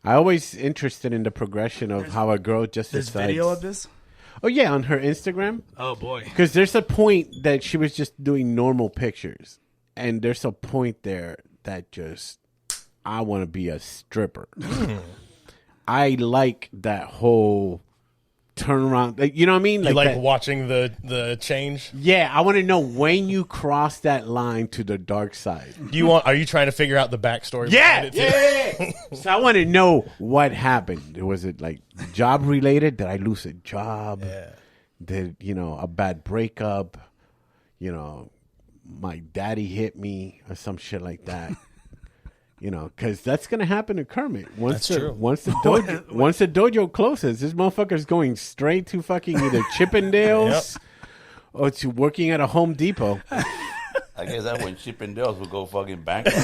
I always interested in the progression of how a girl just There's decides. video of this? Oh, yeah, on her Instagram. Oh, boy. Because there's a point that she was just doing normal pictures. And there's a point there that just, I want to be a stripper. I like that whole turnaround. Like, you know what I mean? You like that, watching the change? Yeah, I want to know when you cross that line to the dark side. Are you trying to figure out the backstory? Yeah. So I want to know what happened. Was it like job related? Did I lose a job? Yeah. Did, a bad breakup? My daddy hit me or some shit like that. Because that's gonna happen to Kermit once the dojo closes. This motherfucker's going straight to fucking either Chippendales or to working at a Home Depot. I guess that's when Chippendales will go fucking bankrupt.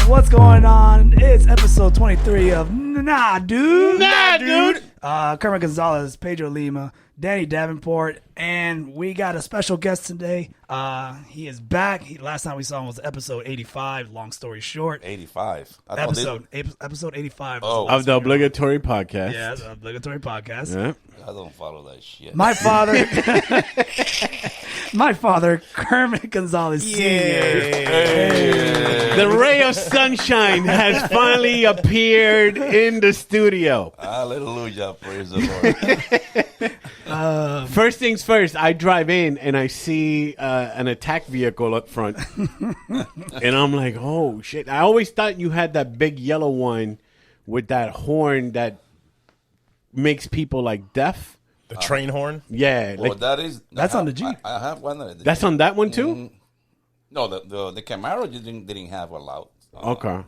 What's going on? It's episode 23 of Nah Dude. Kermit Gonzalez, Pedro Lima, Danny Davenport, and we got a special guest today. He is back. Last time we saw him was episode 85. Long story short, 85. Episode 85 of the obligatory podcast. Yeah, the obligatory podcast. Yeah. I don't follow that shit. My father, Kermit Gonzalez Sr. The ray of sunshine has finally appeared in the studio. Hallelujah, praise the Lord. First things first, I drive in and I see an attack vehicle up front. And I'm like, oh, shit. I always thought you had that big yellow one with that horn that makes people like deaf. The train horn? Yeah. Well, that's on the Jeep. I have one. That's on that one too? No, the Camaro didn't have a loud. Okay.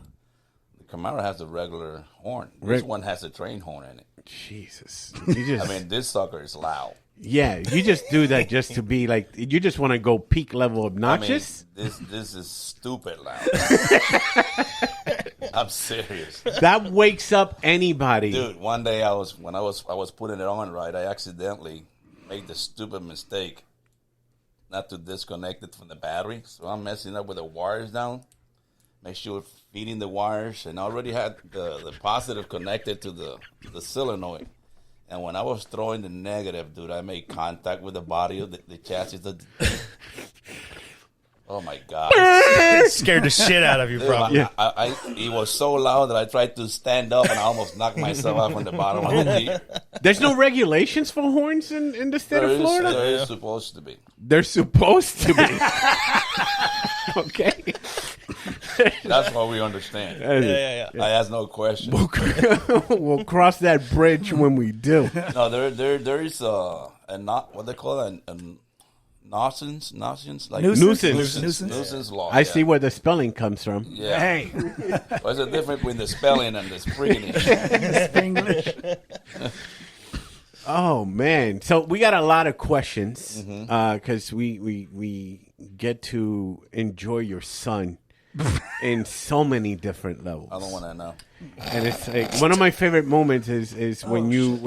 The Camaro has a regular horn. This one has a train horn in it. Jesus. This sucker is loud. Yeah, you just do that just to be like, you just want to go peak level obnoxious? This is stupid loud. I'm serious. That wakes up anybody. Dude, one day I was putting it on right, I accidentally made the stupid mistake not to disconnect it from the battery. So I'm messing up with the wires down. Make sure feeding the wires, and I already had the positive connected to the solenoid. And when I was throwing the negative, dude, I made contact with the body of the chassis. Oh my God! It scared the shit out of you, probably. Yeah. It was so loud that I tried to stand up and I almost knocked myself out from the bottom of the Jeep. There's no regulations for horns in the state of Florida? There is supposed to be. They're supposed to be. Okay. That's what we understand. Yeah. I ask no question. We'll cross that bridge when we do. No, there is a not what they call it, a nuisance law. I see where the spelling comes from. Yeah. Hey. What's the difference between the spelling and the springing? English. Oh man! So we got a lot of questions because we get to enjoy your son in so many different levels. I don't want to know. And it's like one of my favorite moments is when you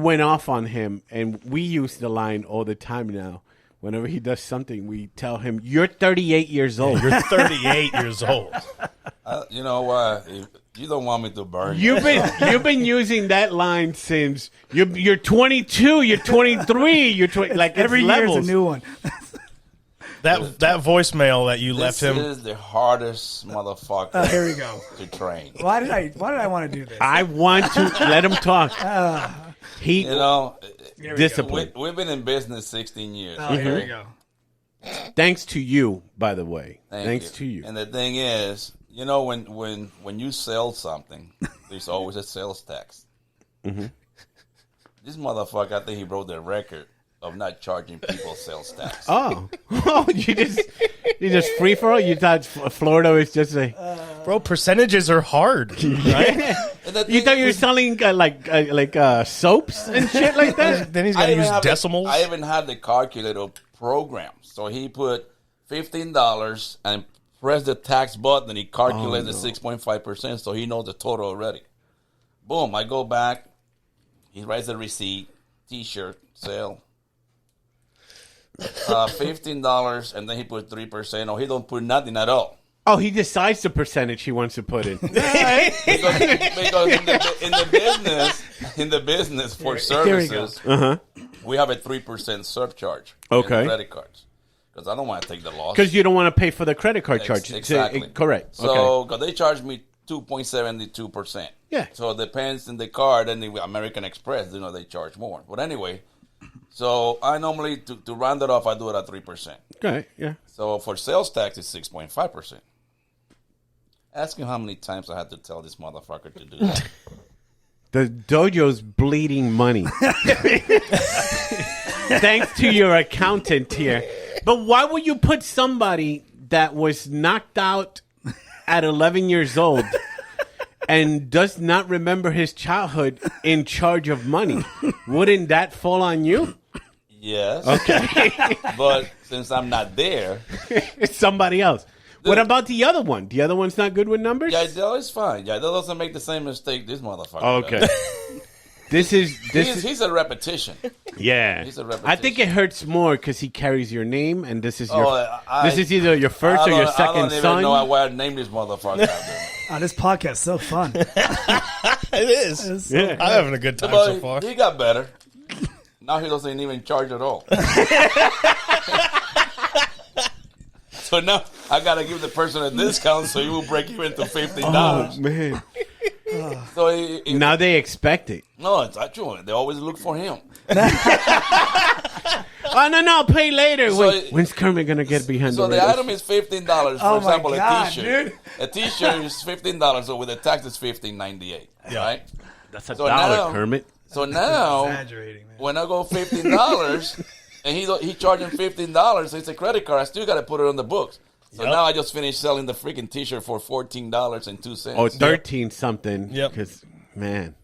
went off on him, and we use the line all the time now. Whenever he does something, we tell him, "You're 38 years old. You're 38 years old." You know what? You don't want me to burn. You've been using that line since you're 22. You're 23. You're like every year is a new one. That voicemail that you left him. This is the hardest motherfucker. Here we go. To train. Why did I want to do this? I want to let him talk. Discipline. We've been in business 16 years. Here we go. Thanks to you, by the way. Thanks to you. And the thing is, when you sell something, there's always a sales tax. Mm-hmm. This motherfucker, I think he broke the record of not charging people sales tax. Oh, you just free for all? You thought Florida was just like, bro, percentages are hard, right? You thought you were selling like soaps and shit like that? Then he's got to use decimals. I even had the calculator program, so he put $15 and press the tax button, and he calculates the 6.5%, so he knows the total already. Boom! I go back. He writes the receipt, T-shirt, sale. $15, and then he put 3%, or he don't put nothing at all. Oh, he decides the percentage he wants to put in. because in the business for services, we have a 3% surcharge. Okay. In credit cards, because I don't want to take the loss. Because you don't want to pay for the credit card charge. Exactly. Correct. So, because they charge me 2.72%. Yeah. So it depends on the card, and the American Express, they charge more. But anyway, so I normally, to round it off, I do it at 3%. Okay, yeah. So for sales tax, it's 6.5%. Ask him how many times I had to tell this motherfucker to do that. The dojo's bleeding money. Thanks to your accountant here. But why would you put somebody that was knocked out at 11 years old and does not remember his childhood in charge of money? Wouldn't that fall on you? Yes. Okay. But since I'm not there, it's somebody else. What about the other one? The other one's not good with numbers? Yeah, it's fine. Yeah, that doesn't make the same mistake this motherfucker Okay. does. He's a repetition. Yeah. He's a repetition. I think it hurts more because he carries your name, and this is this is either your first or your second son. I don't even know why I named this motherfucker out there. Oh, this podcast is so fun. It is. So I'm having a good time But so far. he got better. Now he doesn't even charge at all. So now I got to give the person a discount so he will break even to $15. Oh, man. So now they expect it. No, it's actually, they always look for him. Oh, no, I'll pay later. So When's Kermit going to get behind So the the item is $15. For example, God, a T-shirt. dude. A T-shirt is $15, so with the tax it's $15.98. Yeah. Right? That's $1, now- Kermit. So now, Exaggerating, man. when I go $15 and he charging $15, it's a credit card. I still got to put it on the books. So now I just finished selling the freaking T-shirt for $14.02. Oh, 13 something. Yep. Because, man.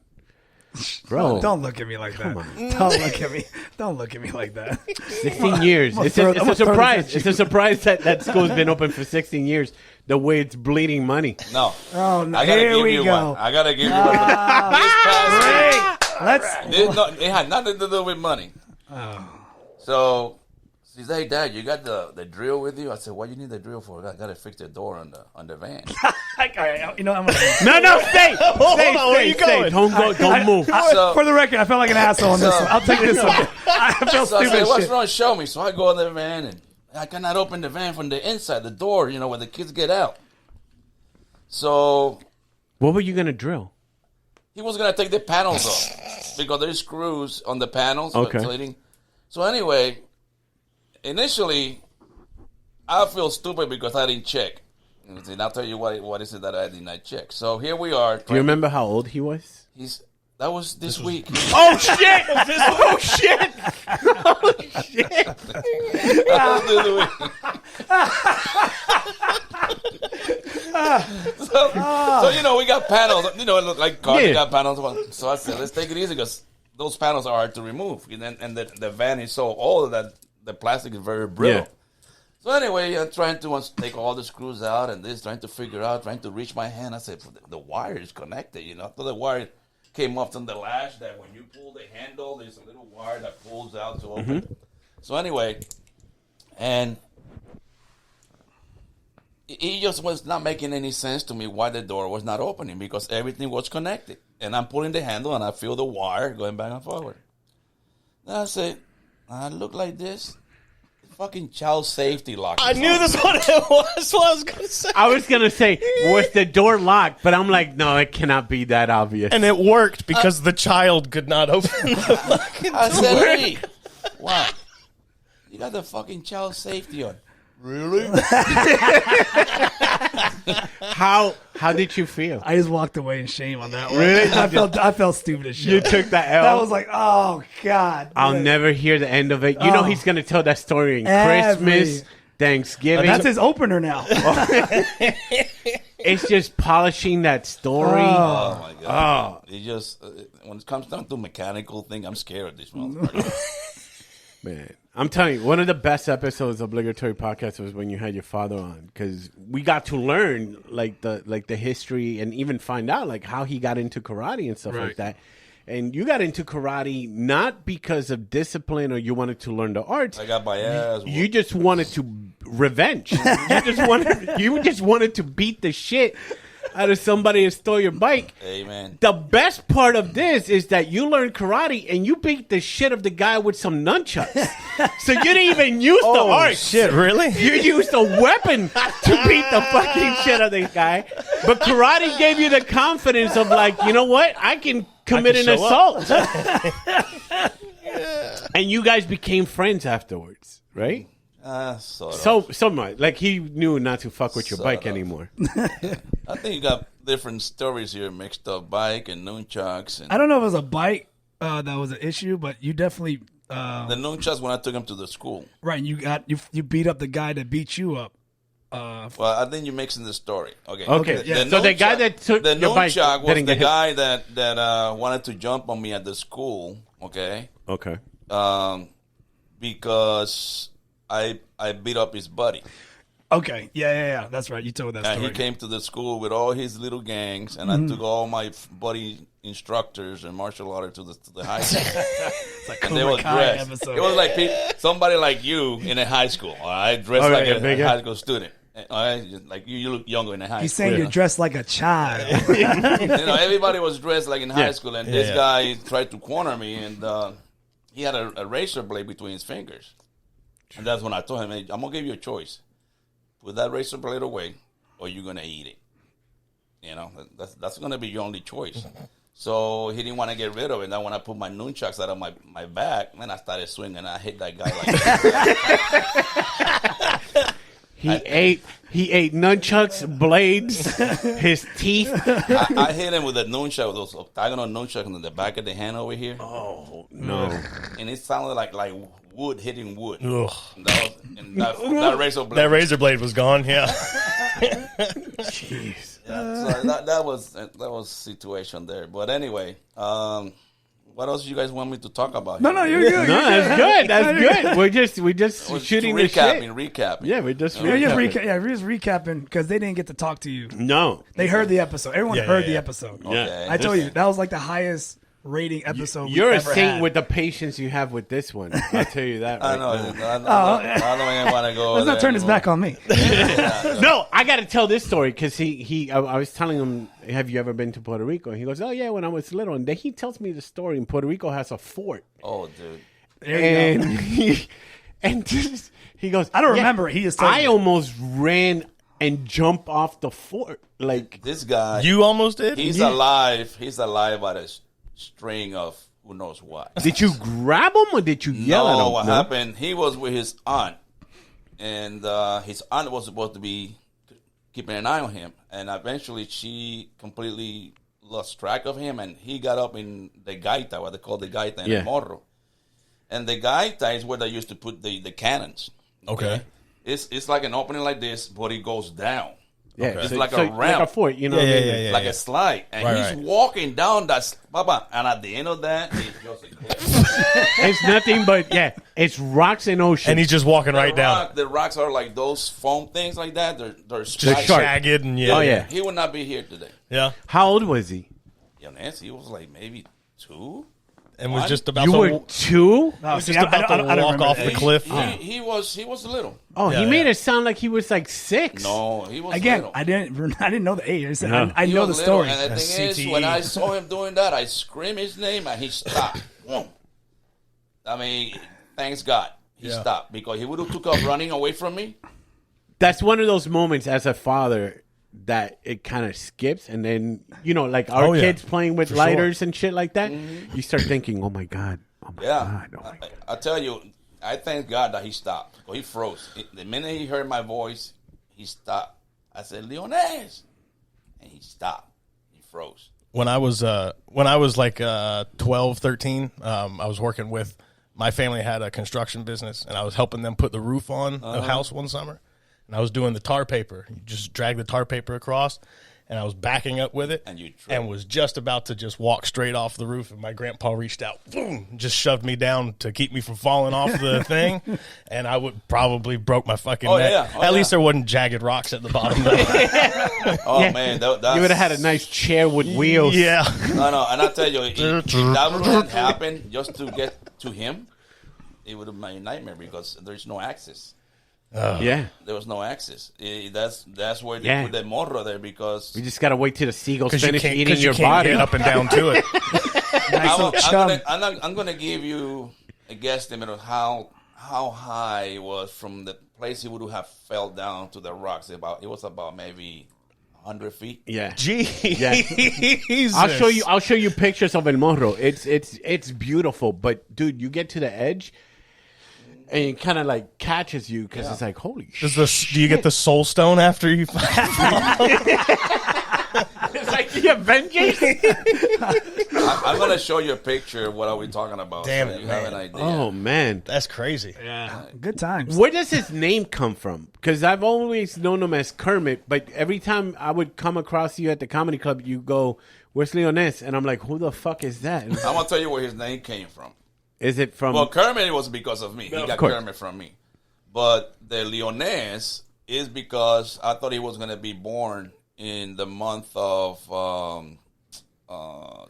Bro. Don't look at me like that. Don't look at me. Don't look at me like that. 16 years. It's a surprise. It's a surprise that school's been open for 16 years. The way it's bleeding money. No. Oh, no. I gotta Here give we you go. one. I got to give you one. This past week, Let's. it had nothing to do with money. Oh. So she said, "Hey, Dad, you got the drill with you?" I said, "What do you need the drill for?" I got to fix the door on the van. You know, I'm gonna, No, stay. Where are you going? Don't move. for the record, I felt like an asshole on this one. I'll take this one. I felt So I stupid said, "What's shit. wrong? Show me." So I go in the van and I cannot open the van from the inside, the door, where the kids get out. So What were you going to drill? he was gonna take the panels off because there's screws on the panels. Okay. So anyway, initially, I feel stupid because I didn't check. And I'll tell you what is it that I did not check. So here we are. Do you remember how old he was? That was this week. Oh, shit! Oh, shit! Oh, shit! So we got panels. It look like cars Yeah. got panels. So I said, let's take it easy because those panels are hard to remove. And the van is so old that the plastic is very brittle. Yeah. So anyway, I'm trying to take all the screws out and trying to figure out, trying to reach my hand. I said, the wire is connected, So the wire came off from the latch that when you pull the handle, there's a little wire that pulls out to open. Mm-hmm. So anyway, and it just was not making any sense to me why the door was not opening because everything was connected. And I'm pulling the handle and I feel the wire going back and forward. Then I said, I look like this. Fucking child safety lock. I knew this what it was. What I was gonna say. I was going to say, was the door locked? But I'm like, no, it cannot be that obvious. And it worked because the child could not open the fucking I door. said, hey, wow, you got the fucking child safety on. Really? How did you feel? I just walked away in shame on that one. Really? I felt stupid as shit. You took that L? That was like, oh God. I'll Yeah. never hear the end of it. Oh. He's going to tell that story in Every- Christmas, Thanksgiving. That's his opener now. It's just polishing that story. Oh my god! It just when it comes down to mechanical thing, I'm scared of this motherfucker. Man, I'm telling you, one of the best episodes of Obligatory Podcast was when you had your father on because we got to learn the history and even find out how he got into karate and stuff like that. And you got into karate not because of discipline or you wanted to learn the arts. I got my ass. You just wanted to revenge. You just wanted to beat the shit out of somebody that stole your bike. Amen. The best part of this is that you learned karate and you beat the shit of the guy with some nunchucks. So you didn't even use the art. Shit, really? You used a weapon to beat the fucking shit out of the guy. But karate gave you the confidence of like, you know what? I can commit an assault. And you guys became friends afterwards, right? So much. Like he knew not to fuck with your bike anymore. I think you got different stories here mixed up. Bike and nunchucks. And I don't know if it was a bike that was an issue, but you definitely... the nunchucks when I took him to the school. Right, you beat up the guy that beat you up. Well, I think you're mixing the story. Okay. Yeah. So the guy that took the your bike nunchuck was didn't the get guy that wanted to jump on me at the school. Okay. Because I beat up his buddy. Okay, yeah. That's right. You told that story. And he came to the school with all his little gangs, and I took all my buddy instructors and martial artists to the high school. It's like And they were dressed. episode. It was like somebody like you in a high school. All right, dressed like a high school student. All right, like you look younger in the high He's school. saying you're dressed like a child. Everybody was dressed like in high school, and this guy tried to corner me, and he had a razor blade between his fingers. And that's when I told him, hey, I'm gonna give you a choice: put that razor blade away, or you're gonna eat it. That's gonna be your only choice. So he didn't want to get rid of it. And then when I put my nunchucks out of my back, man, I started swinging. I hit that guy like that. He ate nunchucks, blades, his teeth. I hit him with a nunchuck, with those octagonal nunchucks in the back of the hand over here. Oh, no. And it sounded like wood hitting wood. Ugh. That razor blade. That razor blade was gone. Yeah. Jeez. Yeah, so that was situation there. But anyway, what else you guys want me to talk about? No, you're good. No, that's good. That's good. We're just shooting the shit. Recapping. Yeah, we're just We're recapping. just recapping because they didn't get to talk to you. No. They heard the episode. Everyone heard the episode. Okay. I told you that was like the highest rating episode. You're we've a ever saint had. with the patience you have with this one. I'll tell you that. I Right know. now. I don't even want to go. Let's not turn his back on me. No, I got to tell this story because I was telling him, have you ever been to Puerto Rico? And he goes, oh, yeah, when I was little. And then he tells me the story. And Puerto Rico has a fort. Oh, dude. There you go. He goes, I don't remember it. He just told I me. almost ran and jumped off the fort. Like, This guy, You almost did? he's alive. He's alive by a string of who knows what. did you grab him or did you yell at No, him? what happened? He was with his aunt, and his aunt was supposed to be keeping an eye on him, and eventually she completely lost track of him, and he got up in the gaita, what they call the gaita in the morro. And the gaita is where they used to put the cannons. Okay. It's like an opening like this, but it goes down. Yeah, It's so- like so a ramp. like a fort, you know. Yeah. Like a slide. And Right, he's right. walking down that, and at the end of that, it's just a cliff. It's nothing but it's rocks and ocean. And he's just walking right down. The rocks are like those foam things like that. They're Just spiked. jagged and Oh, yeah. He would not be here today. Yeah. How old was he? Yeah, Nancy, he was like maybe 2. And was just about You to were 2? No, was see, just I about don't to walk remember off that. the cliff. He was little. Oh, Yeah, he made yeah. it sound like he was like 6. No, he was Again, little. I didn't know the age. I said, No. I He know the was little, story. And the thing is, CTE. when I saw him doing that, I screamed his name and he stopped. Boom. I mean, thanks God he stopped, because he would have took off running away from me. That's one of those moments as a father that it kind of skips, and then like our kids playing with lighters and shit like that. You start thinking, oh my god, Yeah, oh my god. I tell you, I thank God that he stopped. Well, he froze. The minute he heard my voice, he stopped. I said, Leones, and he stopped. He froze. When I was like 12, 13, I was working with, my family had a construction business, and I was helping them put the roof on a house one summer. And I was doing the tar paper. You just drag the tar paper across. and I was backing up with it, and was just about to just walk straight off the roof, and my grandpa reached out, boom, just shoved me down to keep me from falling off the thing, and I would probably broke my fucking neck. At least there wasn't jagged rocks at the bottom. Man, you would have had a nice chair with wheels. Yeah. No, and I tell you, if that would happen just to get to him, it would have been a nightmare because there's no access. Yeah, there was no access. That's where they put the morro there because you just gotta wait till the seagulls finish eating your body. Get up and down to it. I'm gonna give you a guesstimate of how high it was from the place he would have fell down to the rocks. It was about maybe 100 feet. Yeah. Jeez. Yeah. I'll show you pictures of El Morro. It's beautiful, but dude, you get to the edge. And it kind of like catches you because it's like, holy shit. Do you get the soul stone after you fall? It's like the Avengers. I'm going to show you a picture of what are we talking about. Damn so it, you man. have an idea. Oh, man. That's crazy. Yeah. Good times. Where does his name come from? Because I've always known him as Kermit, but every time I would come across you at the comedy club, you go, where's Leoness? And I'm like, who the fuck is that? I'm going to tell you where his name came from. Is it from... Well, Kermit was because of me. He got course. Kermit from me. But the Leoness is because I thought he was going to be born in the month of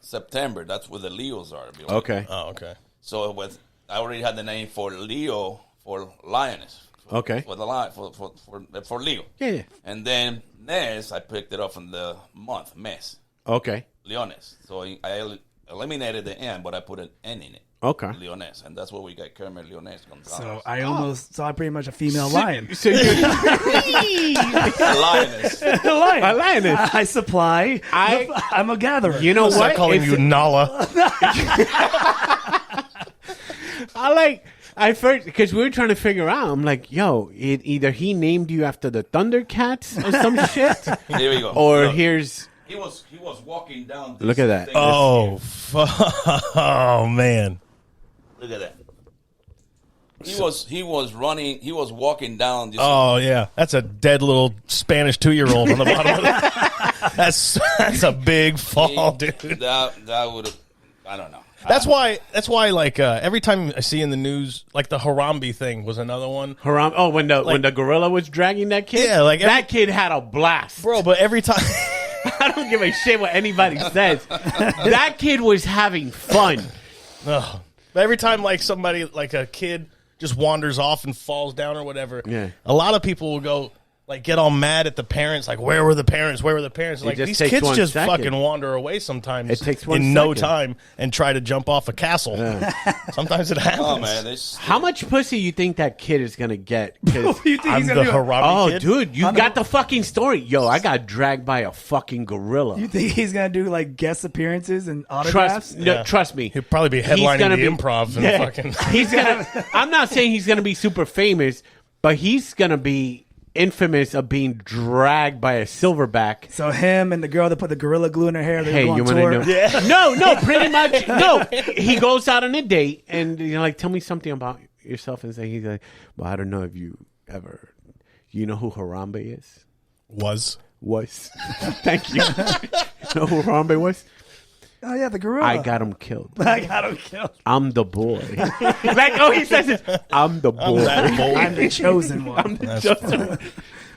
September. That's where the Leos are. Okay. Oh, okay. So I already had the name for Leo, for Lioness. Okay. For the lion, for Leo. Yeah. And then Ness, I picked it up from the month, Mes. Okay. Leones. So I eliminated the N, but I put an N in it. Okay. Leoness, and that's where we got Kermit Leoness Gonzalez. So I pretty much a female lion. So you're... A lioness. A lion. A lioness. I supply. I'm a gatherer. You know what? Calling you Nala. I first, because we were trying to figure out, I'm like, yo, either he named you after the Thundercats or some shit. Here we go. Or Look. here's... He was walking down. Look at that. Oh, oh, man. Look at that. He was running. He was walking down. This yeah, that's a dead little Spanish 2-year-old on the bottom of that. That's a big fall, dude. That would have. I don't know. That's why. Like every time I see in the news, like the Harambe thing was another one. Harambe. Oh, when the gorilla was dragging that kid. Yeah, like that kid had a blast, bro. But every time. I don't give a shit what anybody says. That kid was having fun. Ugh. But every time, like somebody, like a kid, just wanders off and falls down or whatever, a lot of people will go, like, get all mad at the parents. Like, where were the parents? Where were the parents? Like, these kids just fucking wander away sometimes. It takes no time and try to jump off a castle. Yeah. Sometimes it happens. Oh man, how much pussy you think that kid is gonna get? You think I'm the Harambe kid? Dude, you got the fucking story. Yo, I got dragged by a fucking gorilla. You think he's gonna do like guest appearances and autographs? Trust me. He'll probably be headlining the improv and fucking. He's gonna. I'm not saying he's gonna be super famous, but he's gonna be infamous of being dragged by a silverback. So him and the girl that put the gorilla glue in her hair, they go on you tour. Know? Yeah. No, pretty much. No, he goes out on a date and like, tell me something about yourself, and he's like, well, I don't know if you ever, you know who Harambe is? Was. Thank you. Know who Harambe was? Oh yeah, the gorilla. I got him killed. I'm the boy. He says it. I'm the boy. I'm the chosen one.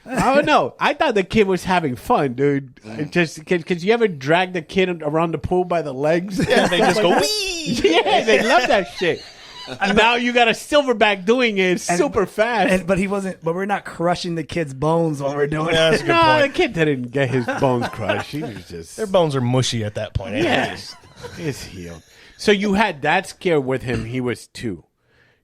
I don't know. I thought the kid was having fun, dude. Just because you ever drag the kid around the pool by the legs? Yeah, they just go wee. Yeah, they love that shit. And now you got a silverback doing it super fast. But he wasn't. But we're not crushing the kid's bones while we're doing that's it. a good point. The kid didn't get his bones crushed. He was just their bones are mushy at that point. Yes, it's healed. So you had that scare with him. He was 2.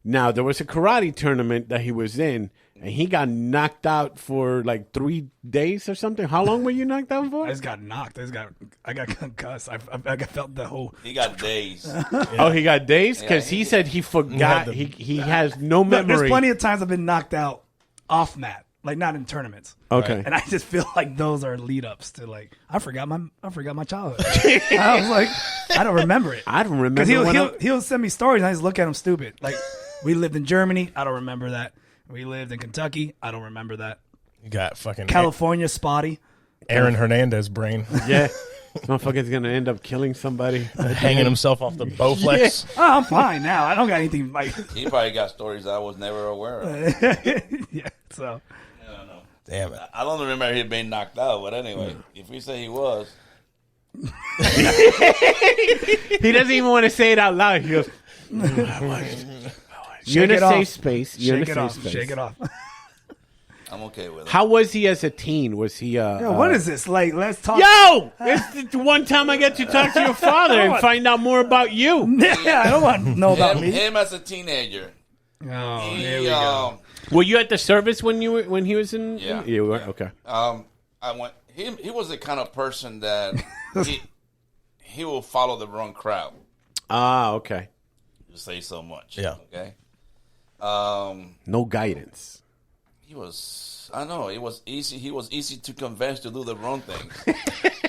Now there was a karate tournament that he was in, and he got knocked out for like 3 days or something. How long were you knocked out for? I just got knocked. I got concussed. I felt the whole. He got days. Oh, he got days because he said he forgot. He has no memory. There's plenty of times I've been knocked out off mat, like not in tournaments. Okay, and I just feel like those are lead ups to like I forgot my childhood. I was like, I don't remember it. I don't remember because he'll send me stories and I just look at him stupid. Like we lived in Germany. I don't remember that. We lived in Kentucky. I don't remember that. You got fucking California spotty. Aaron Hernandez brain. Yeah. This motherfucker's going to end up killing somebody. Hanging himself off the Bowflex. Yeah. Oh, I'm fine now. I don't got anything like. He probably got stories I was never aware of. Yeah, so. I don't know. Damn it. I don't remember him being knocked out, but anyway, if we say he was. He doesn't even want to say it out loud. He goes, you're in a safe space. You're in a safe space. Shake it off. I'm okay with it. How was he as a teen? Was he Yo, what is this? Like, let's talk. Yo! It's the one time I get to talk to your father and find out more about you. Yeah, I don't want to know about me. Him as a teenager. Oh, here we go. Were you at the service when he was in? Yeah. You were? Okay. I went. He was the kind of person that he will follow the wrong crowd. Ah, okay. To say so much. Yeah. Okay. No guidance. He was. I know it was easy. He was easy to convince to do the wrong thing.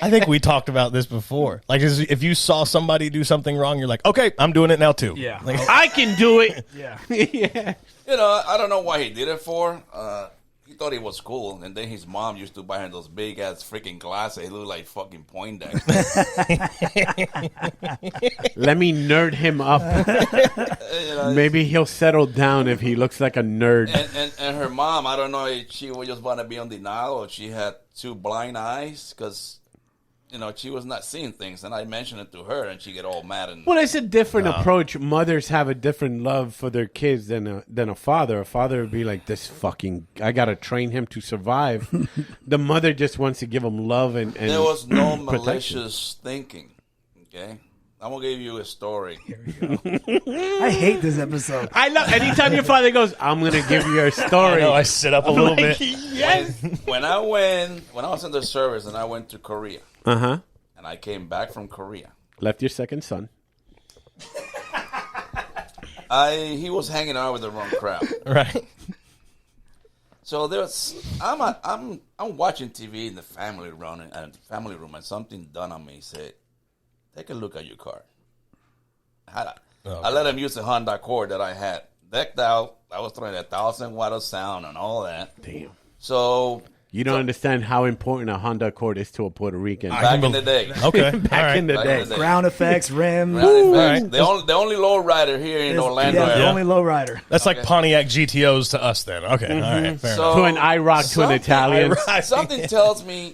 I think we talked about this before. Like, if you saw somebody do something wrong, you're like, okay, I'm doing it now too. Yeah. Like, I can do it. Yeah. Yeah. You know, I don't know why he did it for. He thought it was cool, and then his mom used to buy him those big ass freaking glasses. He looked like fucking Poindexter. Let me nerd him up. You know, Maybe he'll settle down if he looks like a nerd. and her mom, I don't know if she was just want to be on denial or she had two blind eyes because, you know, she was not seeing things. And I mentioned it to her, and she get all mad. And Well, it's a different approach. Mothers have a different love for their kids than a father. A father would be like, this fucking, I got to train him to survive. The mother just wants to give him love and there was no protection. malicious thinking. Okay? I'm going to give you a story. I hate this episode. I love anytime your father goes, I'm going to give you a story. I know, I sit up a little bit. Yes. When I was in the service and I went to Korea, Uh-huh. and I came back from Korea, Left your second son. he was hanging out with the wrong crowd. Right. So I'm watching TV in the family room, and something dawned on me. Said, "Take a look at your car." I let him use the Honda Accord that I had decked out. I was throwing 1,000 watt of sound and all that. Damn. So You don't understand how important a Honda Accord is to a Puerto Rican. back in the day, Okay. Back in the Back day. in the day. Ground effects, rim. Right. the only low rider here in Orlando. Yeah, the Yeah. only lowrider. That's like Pontiac GTOs to us then. Okay. All right. Fair So- To an IROC, to an Italian. Something tells me,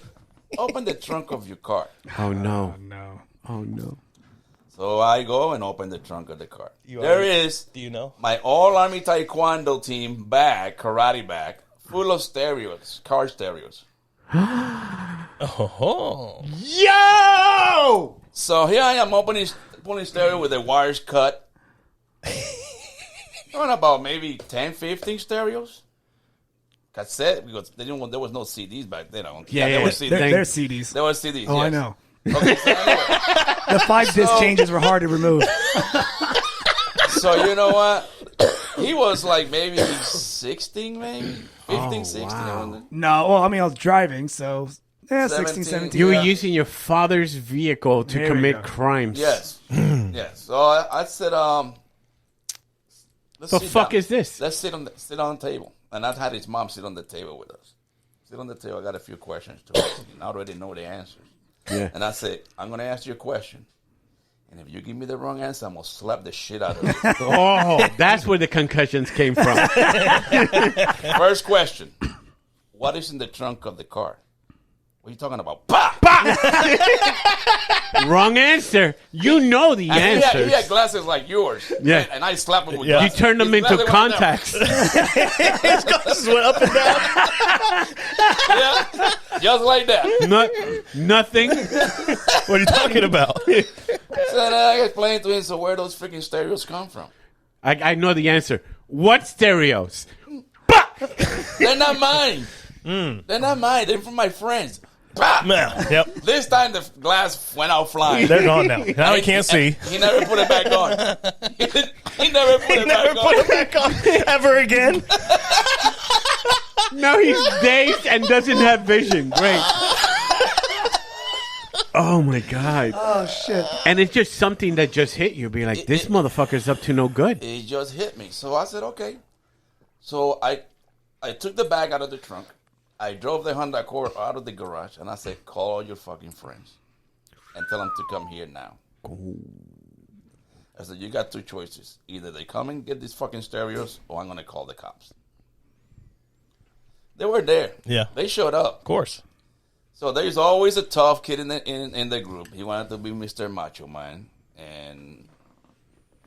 open the trunk of your car. Oh, no. No. Oh, no. So I go and open the trunk of the car. You There already- is Do you know? my all Army Taekwondo team bag, karate bag, full of stereos, car stereos. Oh. Yo! So here I am pulling stereo with the wires cut. Going about maybe 10, 15 stereos. Cassette, because there was no CDs back then. Yeah, there yeah. were CDs. They're CDs. There were CDs. Oh, yes. I know. Okay, so anyway. The 5-disc changes were hard to remove. So you know what? He was like maybe 16, maybe 15, 16. wow. No, well, I mean, I was driving, so 16, 17. 17. You were Yeah. using your father's vehicle to There we commit go. crimes. Yes, yes. So I said, let's The sit fuck down. is this? Let's sit on the table. And I had his mom sit on the table with us. Sit on the table. I got a few questions to ask. I already know the answers. Yeah. And I said, I'm going to ask you a question. And if you give me the wrong answer, I'm going to slap the shit out of you. Oh, that's where the concussions came from. First question. What is in the trunk of the car? What are you talking about? Bah! Wrong answer. You know the And answers. he had glasses like yours. Yeah. And I slapped him with Yeah. You glasses. turned them His into glasses went down. contacts. His glasses went up and down. Yeah. Just like that. Nothing. What are you talking about? So then I explained to him, so where those freaking stereos come from? I know the answer. What stereos? They're not mine. They're not mine. They're from my friends. Bah! Yeah, yep. This time the glass went out flying. They're gone now. Now he can't see. He never put it back on. He never put it back Never on. put it back on ever again. Now he's dazed and doesn't have vision. Great. Oh my God. Oh, shit. And it's just something that just hit you. Be like, this motherfucker's up to no good. It just hit me. So I said, okay. So I took the bag out of the trunk. I drove the Honda Accord out of the garage, and I said, call all your fucking friends and tell them to come here now. I said, you got two choices. Either they come and get these fucking stereos, or I'm going to call the cops. They were there. Yeah. They showed up. Of course. So there's always a tough kid in the group. He wanted to be Mr. Macho Man, and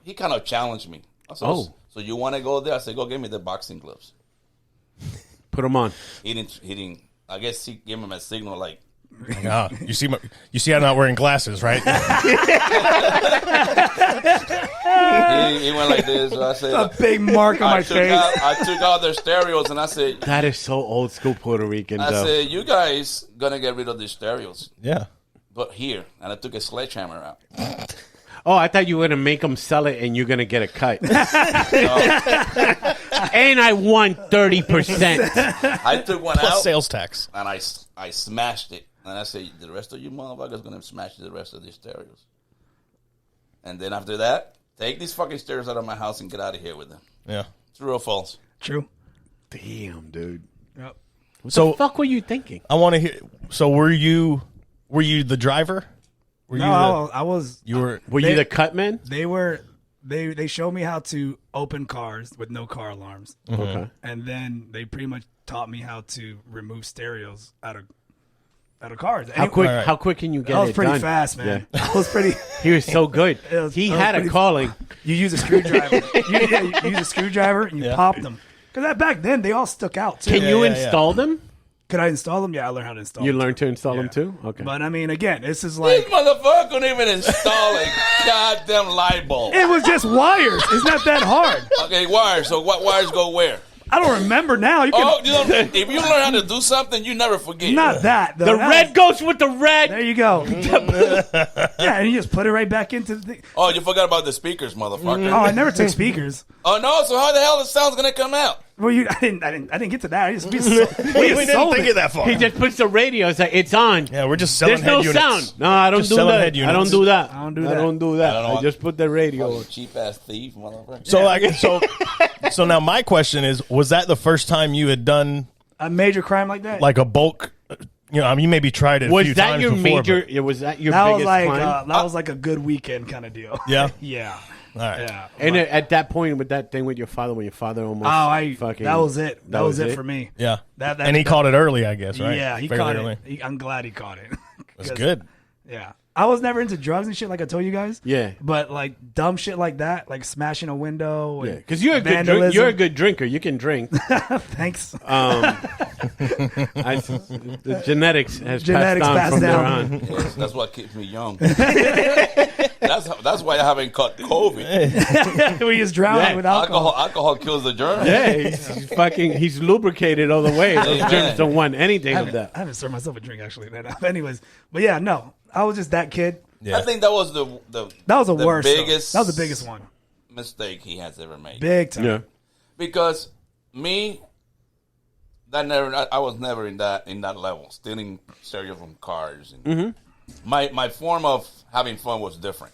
he kind of challenged me. So you want to go there? I said, go get me the boxing gloves. Put them on. He didn't. I guess he gave him a signal like. Yeah, you see I'm not wearing glasses, right? he went like this. So I said, a big mark on my face. I took out their stereos and I said, that is so old school Puerto Rican. I said, you guys gonna get rid of these stereos? Yeah. But here, and I took a sledgehammer out. Oh, I thought you were going to make them sell it and you're going to get a cut. And I won 30%. I took one Plus out. Sales tax. And I smashed it. And I said, the rest of you motherfuckers going to smash the rest of these stereos. And then after that, take these fucking stereos out of my house and get out of here with them. Yeah. True or false? True. Damn, dude. Yep. What the fuck were you thinking? I want to hear. So were you the driver? I was. Were you the cut man? They showed me how to open cars with no car alarms. Mm-hmm. Okay. And then they pretty much taught me how to remove stereos out of cars. How quick can you get it done? I was pretty fast, man. Yeah. I was pretty. He was so good. He had a calling. You use a screwdriver. you use a screwdriver and you pop them. Because back then they all stuck out too. Can you install them? Could I install them? Yeah, I learned how to install them. You learned to install them too? Okay. But I mean, again, this is This like. motherfucker couldn't even install a goddamn light bulb. It was just wires. It's not that hard. Okay, wires. So what wires go where? I don't remember now. If you learn how to do something, you never forget. Not that. Though. The red goes with the red. There you go. Yeah, and you just put it right back into the thing. Oh, you forgot about the speakers, motherfucker. Oh, I never took speakers. Oh no! So how the hell the sound's gonna come out? Well, I didn't get to that. I just we didn't think it that far. He just puts the radio. It's like it's on. Yeah, we're just selling There's no head units. sound. No, I don't Just do selling that. head units. I don't do that. I don't do that. I don't I just put the radio. Cheap ass thief, motherfucker. So now my question is: was that the first time you had done A major crime like that? like a bulk? You know, I mean, you maybe tried it. Was a few that times your before, major? but- Was that your that biggest was like crime? that was like a good weekend kind of deal. Yeah? Yeah. All right. Yeah. And at that point, with that thing with your father, when your father almost fucking that was it. That was it for me. Yeah. That- and he caught it early, I guess, right? Yeah, he Fairly caught early. it. I'm glad he caught it. That's good. Yeah. I was never into drugs and shit like I told you guys. Yeah. But like dumb shit like that, like smashing a window. Yeah, and because you're a good vandalism. you're a good drinker. You can drink. Thanks. The genetics has Genetics passed passed on from there down. on. Yes, that's what keeps me young. That's why I haven't caught COVID. We just drown Yeah. with alcohol. Alcohol kills the germs. Yeah, he's lubricated all the way. Those Amen. germs don't want anything I of haven't, that. I haven't served myself a drink actually. Anyways, but yeah, no, I was just that kid. Yeah. I think that was the That was the worst. though. biggest. That was the biggest one. mistake he has ever made. Big time. Yeah. Because me, I was never in that level. Stealing stereo from cars. And my form of having fun was different.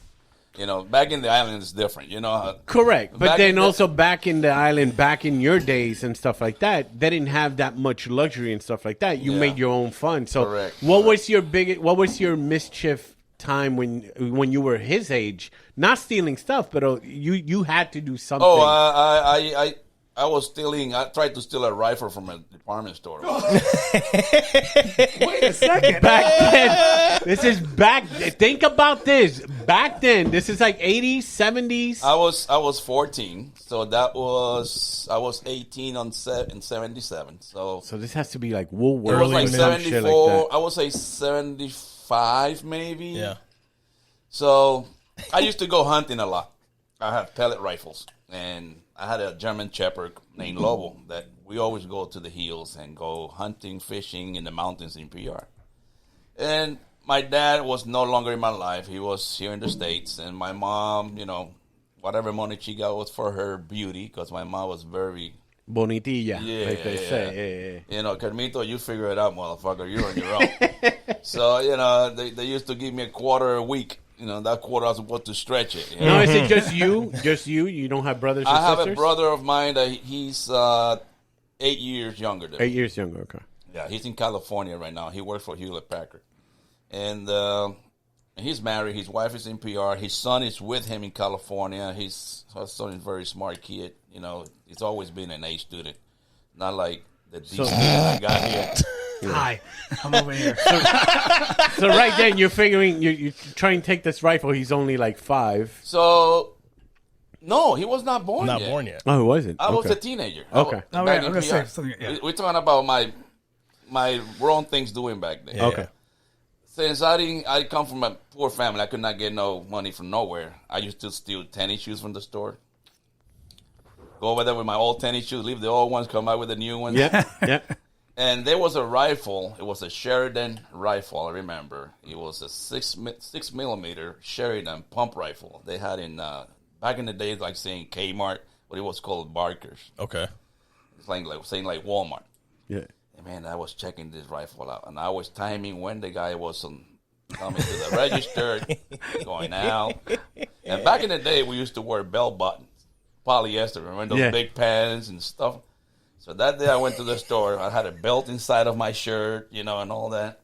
You know, back in the island is different. You know, Correct. But back then in the- also back in the island, back in your days and stuff like that, they didn't have that much luxury and stuff like that. You Yeah. made your own fun. So Correct. what was your mischief time when you were his age? Not stealing stuff, but you had to do something. Oh, I was stealing. I tried to steal a rifle from a department store. Wait a second. Back then, think about this. Back then, this is like 80s, 70s. I was 14, so I was 18 in 77. So So this has to be like it Woolworth was like or some shit 74. like that. I would say 75 maybe. Yeah. So I used to go hunting a lot. I had pellet rifles, and I had a German Shepherd named Lobo that we always go to the hills and go hunting, fishing in the mountains in PR. And my dad was no longer in my life. He was here in the States. And my mom, you know, whatever money she got was for her beauty, because my mom was very... Bonitilla, Yeah, like they yeah. say. Yeah. You know, Kermito, you figure it out, motherfucker. You're on your own. So, you know, they used to give me a quarter a week. You know, that quarter I was supposed to stretch it. You know? No, is it just you? Just you? You don't have brothers or I have sisters? a brother of mine that he's 8 years younger than me. 8 years younger, okay. Yeah, he's in California right now. He works for Hewlett-Packard. And he's married. His wife is in PR. His son is with him in California. His son is a very smart kid. You know, he's always been an A student. Not like the D student I got here. Yeah. Hi, I'm over here. So right then, you're figuring, you try and take this rifle. He's only like 5. So, no, he was not born yet. Not born yet. Oh, he wasn't? I was a teenager. Okay. I'm going to say something. Yeah. We're talking about my wrong things doing back then. Yeah. Okay. Since I come from a poor family, I could not get no money from nowhere. I used to steal tennis shoes from the store. Go over there with my old tennis shoes, leave the old ones, come out with the new ones. Yeah. And there was a rifle. It was a Sheridan rifle, I remember. It was a 6 millimeter Sheridan pump rifle. They had in, back in the days, like saying Kmart, but it was called Barker's. Okay. It's like saying like Walmart. Yeah. And man, I was checking this rifle out, and I was timing when the guy was coming to the register, going out. And back in the day, we used to wear bell buttons, polyester, remember those big pants and stuff? So that day I went to the store. I had a belt inside of my shirt, you know, and all that.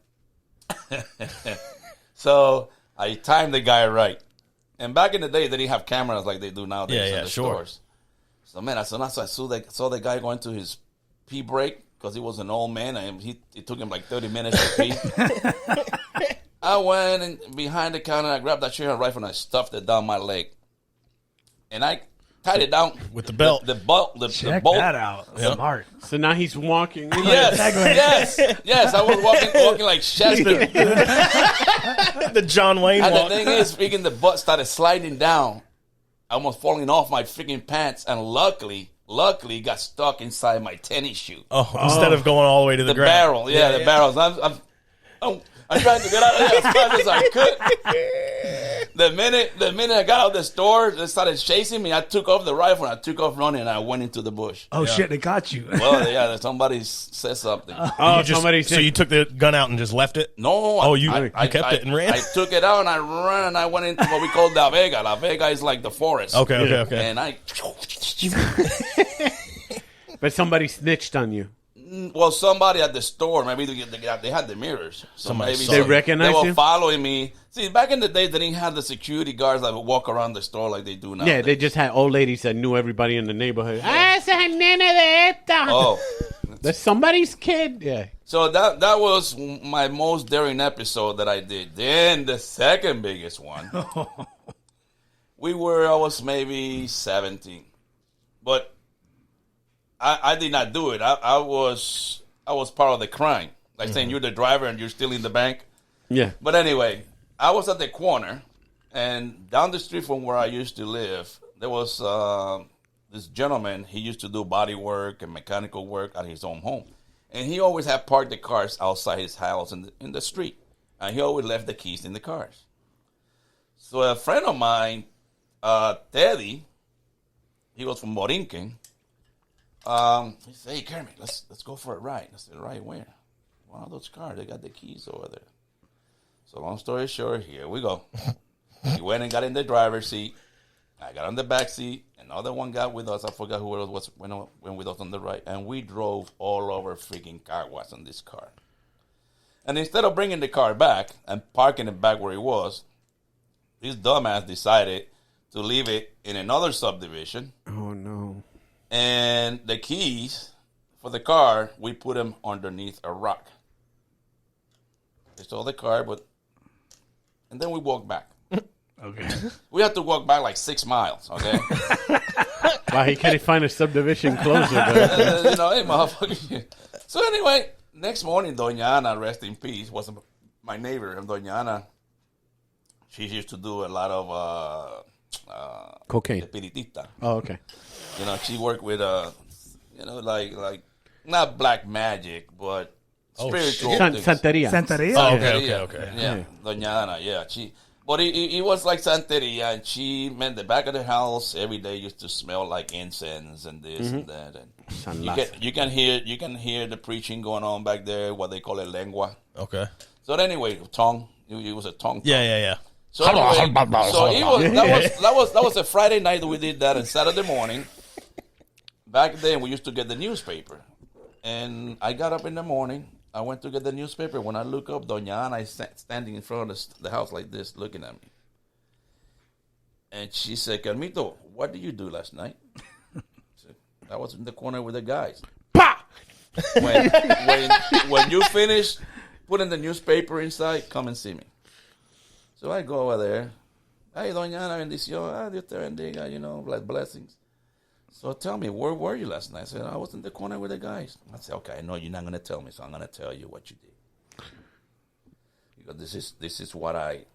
So I timed the guy right. And back in the day, they didn't have cameras like they do nowadays in the stores. So, man, as soon as I saw the guy going to his pee break, because he was an old man, and it took him like 30 minutes to pee. I went and behind the counter, I grabbed that Sheridan rifle, and I stuffed it down my leg. And I tied it down with the belt. The bolt. Check the bolt. that out. Smart. So now he's walking. Yes. I was walking like Chester. The John Wayne and walk. the thing is, freaking the butt started sliding down, almost falling off my freaking pants, and luckily got stuck inside my tennis shoe. Instead of going all the way to the ground. Barrel. The barrels. I'm trying to get out of there as fast as I could. The minute I got out of the store, they started chasing me. I took off the rifle, and I took off running, and I went into the bush. Oh, shit, they caught you. Well, somebody said something. Somebody said. So you took the gun out and just left it? No. I kept it and ran? I took it out, and I ran, and I went into what we call La Vega. La Vega is like the forest. Okay. And I... But somebody snitched on you. Well, somebody at the store, maybe they had the mirrors. So maybe they recognized you? They were following me. See, back in the day, they didn't have the security guards that would walk around the store like they do now. Yeah, they just had old ladies that knew everybody in the neighborhood. Esa es nene de esta. Oh. That's somebody's kid. Yeah. So that was my most daring episode that I did. Then the second biggest one, I was maybe 17. But I did not do it. I was part of the crime. Like saying you're the driver and you're stealing the bank. Yeah. But anyway, I was at the corner, and down the street from where I used to live, there was this gentleman. He used to do body work and mechanical work at his own home. And he always had parked the cars outside his house in the street. And he always left the keys in the cars. So a friend of mine, Teddy, he was from Borinquen. He said, "Hey, Kermit, let's go for a ride." I said, "Right where?" "One of those cars. They got the keys over there." So long story short, here we go. He went and got in the driver's seat. I got on the back seat. Another one got with us. I forgot who it was went with us on the right. And we drove all over freaking Caguas in this car. And instead of bringing the car back and parking it back where it was, this dumbass decided to leave it in another subdivision. Oh, no. And the keys for the car, we put them underneath a rock. They stole the car, and then we walked back. Okay. We had to walk back like 6 miles, okay? Wow, he can't find a subdivision closer. Hey, motherfucker. So anyway, next morning, Doña Ana, rest in peace, was my neighbor. And Doña Ana, she used to do a lot of... cocaine. Espiritista. Oh, okay. She worked with, like not black magic, but spiritual things. Santeria. Oh, okay. Yeah, Doña Ana, but it was like Santeria, and she meant the back of the house every day used to smell like incense and this and that. And you can hear the preaching going on back there, what they call a lengua. Okay. So anyway, tongue. It was a tongue. Yeah. So anyway, that was a Friday night that we did that, and Saturday morning. Back then, we used to get the newspaper, and I got up in the morning, I went to get the newspaper. When I look up, Doña Ana is standing in front of the house like this, looking at me. And she said, Kermito, what did you do last night? I said, I was in the corner with the guys. Pa! When you finish putting the newspaper inside, come and see me. So I go over there. Hey, Doña Ana, bendición. Dios te bendiga, blessings. So tell me, where were you last night? I said, I was in the corner with the guys. I said, okay, I know you're not going to tell me, so I'm going to tell you what you did. Because this is what I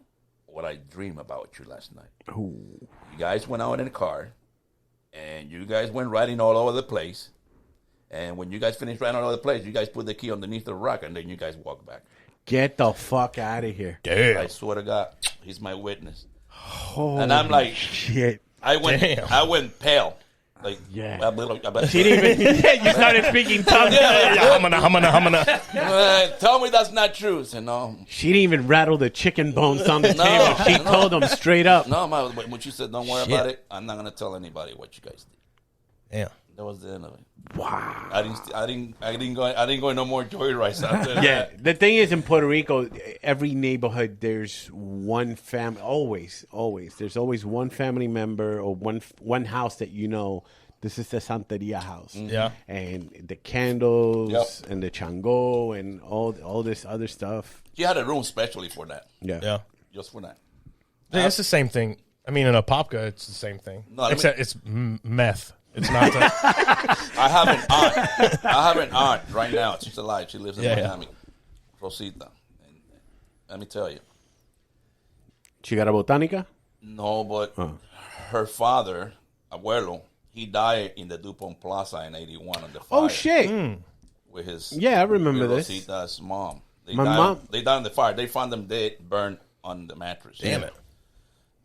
dream about you last night. Ooh. You guys went out in the car, and you guys went riding all over the place. And when you guys finished riding all over the place, you guys put the key underneath the rock, and then you guys walk back. Get the fuck out of here. Damn. I swear to God, he's my witness. Holy and I'm like, shit. I went pale. Like, yeah. She didn't even. You started speaking tongues. Hamana. Tell me that's not true. So, no. She didn't even rattle the chicken bones on the table. She told them straight up. No, when she said, don't worry about it, I'm not going to tell anybody what you guys did. Yeah. That was the end of it. Wow. I didn't go no more joyrides after that. Yeah. The thing is, in Puerto Rico, every neighborhood, there's one family. Always. There's always one family member or one house that this is the Santeria house. Yeah. And the candles and the chango and all this other stuff. She had a room specially for that. Yeah. Just for that. Yeah, it's the same thing. I mean, in a popka, it's the same thing. No, except it's meth. It's not. I have an aunt right now. She's alive. She lives in Miami. Rosita. And let me tell you. She got a botanica? No, but her father, Abuelo, he died in the Dupont Plaza in 81 on the fire. Oh, shit. With his I remember with this. Rosita's mom. My mom. They died in the fire. They found them dead, burned on the mattress. Damn it.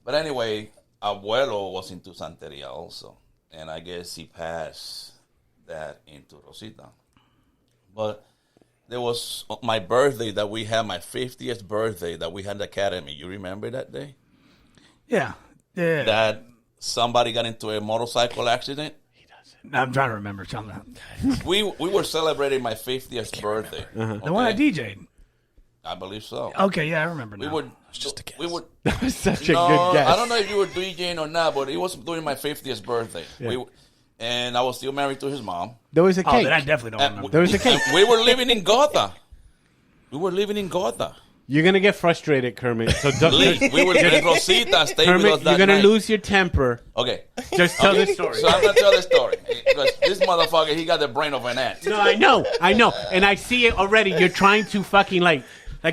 But anyway, Abuelo was into Santeria also. And I guess he passed that into Rosita. But there was my birthday that we had, my 50th birthday that we had in the academy. You remember that day? Yeah. That somebody got into a motorcycle accident? He doesn't. I'm trying to remember something. We were celebrating my 50th birthday. Okay? The one I DJ'd. I believe so. Okay, yeah, I remember now. That was such a good guess. I don't know if you were DJing or not, but it was during my 50th birthday. Yeah. And I was still married to his mom. There was a cake. Then I definitely don't remember. There was a cake. We were living in Gotha. You're going to get frustrated, Kermit. So we were living in Rosita. Stay Kermit, with us that you're going night. to lose your temper. Okay. Just tell the story. So I'm going to tell the story. Because this motherfucker, he got the brain of an ant. No, I know. And I see it already. You're trying to fucking like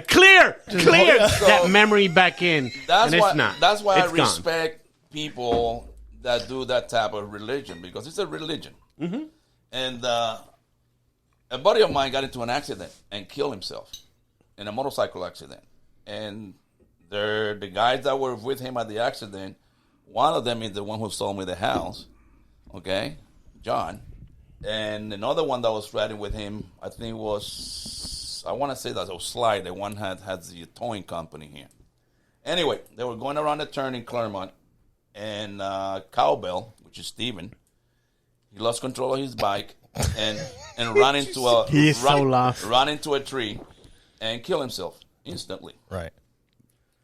clear that memory back in. That's why I gone. respect people that do that type of religion, because it's a religion. Mm-hmm. And a buddy of mine got into an accident and killed himself in a motorcycle accident. And the guys that were with him at the accident, one of them is the one who sold me the house, okay, John. And another one that was riding with him, I think I want to say that was Slide. The one had the towing company here. Anyway, they were going around the turn in Claremont, and Cowbell, which is Steven, he lost control of his bike and ran into run into a tree and killed himself instantly. Right.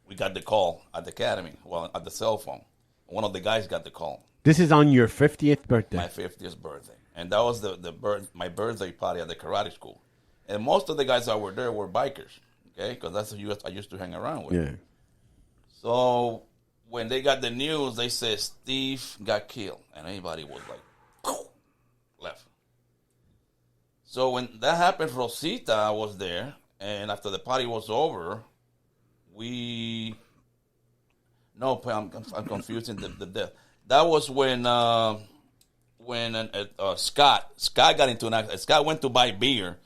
We got the call at the academy, at the cell phone. One of the guys got the call. This is on your 50th birthday. My 50th birthday. And that was my birthday party at the karate school. And most of the guys that were there were bikers, okay? Because that's who I used to hang around with. Yeah. So when they got the news, they said Steve got killed. And everybody was like, left. So when that happened, Rosita was there. And after the party was over, I'm confusing the death. That was when Scott got into an accident. Scott went to buy beer.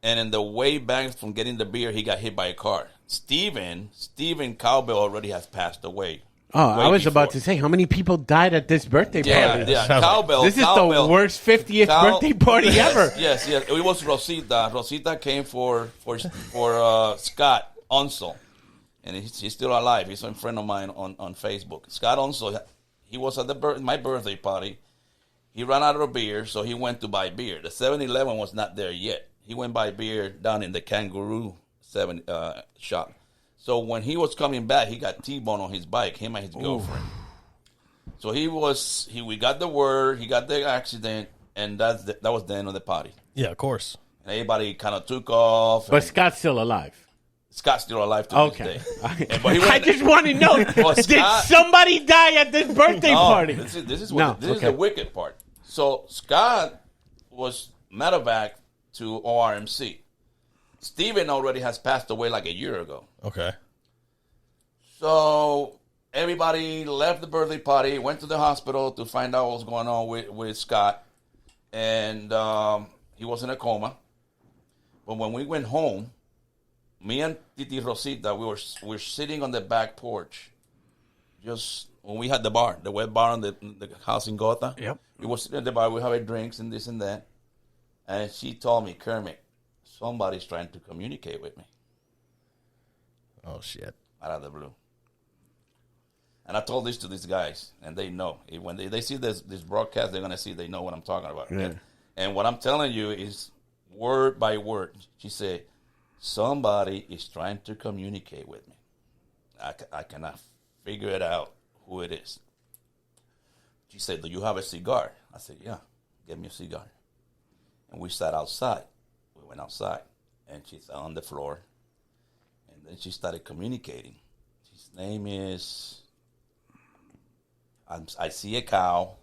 And in the way back from getting the beer, he got hit by a car. Steven Cowbell already has passed away. Oh, I was about to say, how many people died at this birthday party? Yeah, Cowbell. This is the worst 50th birthday party ever. Yes. It was Rosita. Rosita came for Scott Onsel. And he's still alive. He's a friend of mine on Facebook. Scott Onsel, he was at my birthday party. He ran out of beer, so he went to buy beer. The 7-Eleven was not there yet. he went by beer down in the Kangaroo 7 shop. So when he was coming back, he got T-boned on his bike, him and his girlfriend. So we got the word, he got the accident, and that was the end of the party. Yeah, of course. And everybody kind of took off. But Scott's still alive. Scott's still alive to this day. I just want to know, did somebody die at this birthday party? This is the wicked part. So Scott was medevac to ORMC. Steven already has passed away like a year ago. Okay. So everybody left the birthday party, went to the hospital to find out what was going on with Scott. And he was in a coma. But when we went home, me and Titi Rosita, we were sitting on the back porch. Just when we had the bar, the wet bar on the house in Gotha. Yep. We were sitting at the bar, we having drinks and this and that. And she told me, Kermit, somebody's trying to communicate with me. Oh, shit. Out of the blue. And I told this to these guys, and they know. When they see this broadcast, they're going to see, they know what I'm talking about. Yeah. And what I'm telling you is word by word. She said, somebody is trying to communicate with me. I cannot figure it out who it is. She said, do you have a cigar? I said, yeah, give me a cigar. And we sat outside. We went outside, and she sat on the floor. And then she started communicating. His name is, I see a cow.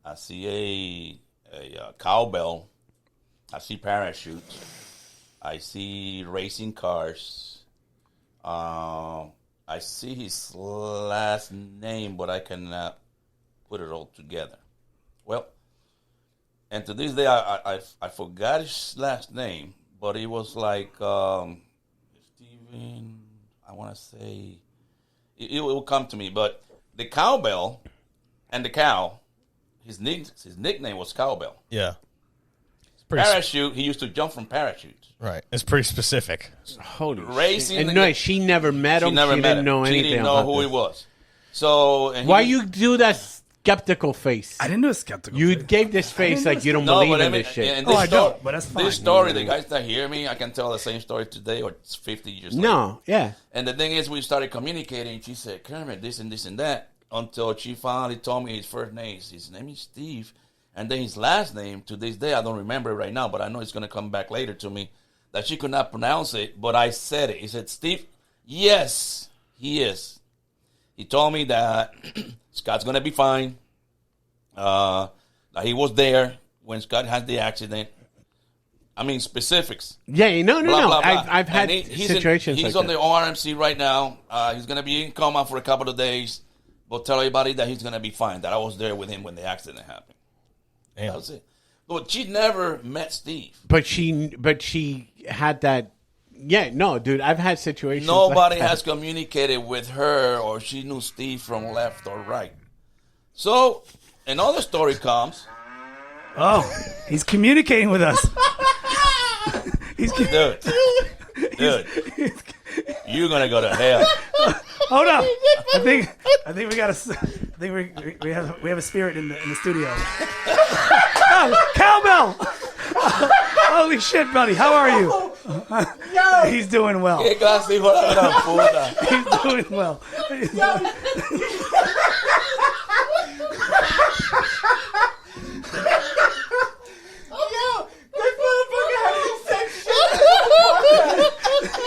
I see a cowbell. I see parachutes. I see racing cars. I see his last name, but I cannot put it all together. Well, and to this day, I forgot his last name, but it was like Steven. I want to say it will come to me, but the cowbell and the cow, his nickname was Cowbell. Yeah. Parachute, he used to jump from parachutes. Right. It's pretty specific. Holy Racing. shit. And no, she never met him. She didn't know anything. She didn't know who he was. So why you do that skeptical face? I didn't do a skeptical You face. gave this face like you don't believe in this shit. I don't, but that's fine. This story, the guys that hear me, I can tell the same story today or 50 years later. No, yeah. And the thing is, we started communicating. She said, Kermit, this and this and that, until she finally told me his first name. His name is Steve. And then his last name, to this day, I don't remember it right now, but I know it's going to come back later to me, that she could not pronounce it, but I said it. He said, Steve, yes, he is. He told me that Scott's going to be fine, that he was there when Scott had the accident. I mean, specifics. Yeah, no. Blah, blah. I've had situations he's like on the ORMC right now. He's going to be in coma for a couple of days. But tell everybody that he's going to be fine, that I was there with him when the accident happened. Damn. That was it. But she never met Steve. But she had that. Yeah, no, dude. I've had situations. Nobody like that. has communicated with her, or she knew Steve from left or right. So another story comes. Oh, he's communicating with us. Dude, you're gonna go to hell. Hold up. I think we got we have a spirit in the studio. Oh, cowbell! Holy shit, buddy! How are you? He's doing well. He's doing well.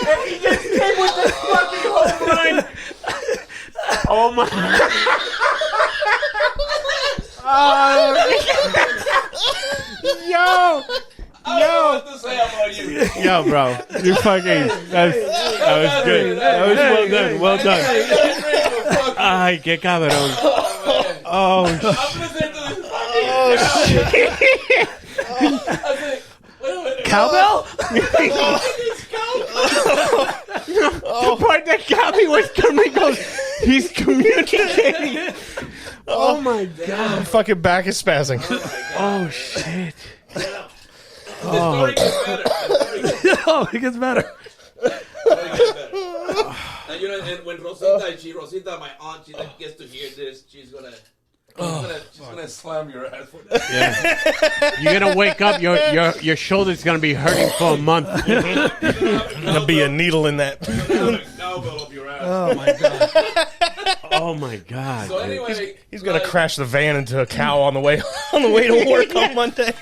And he just came with this fucking whole line. Oh my! Yo, bro, you fucking. That was good. That was well done. Well done. Ay, qué cabrón. Oh shit. Cowbell? The part that got me was Kermit goes, he's communicating. Oh my god. My fucking back is spazzing. Oh shit. Oh, Oh, it gets better. And you know, and when Rosita, my aunt, she gets to hear this, she's gonna. She's gonna slam your ass. Yeah. You're gonna wake up. Your shoulder's gonna be hurting for a month. There'll be a needle in that. Cowbell up your ass. Oh my god. Oh my god. So anyway, He's gonna crash the van into a cow on the way to work on Monday.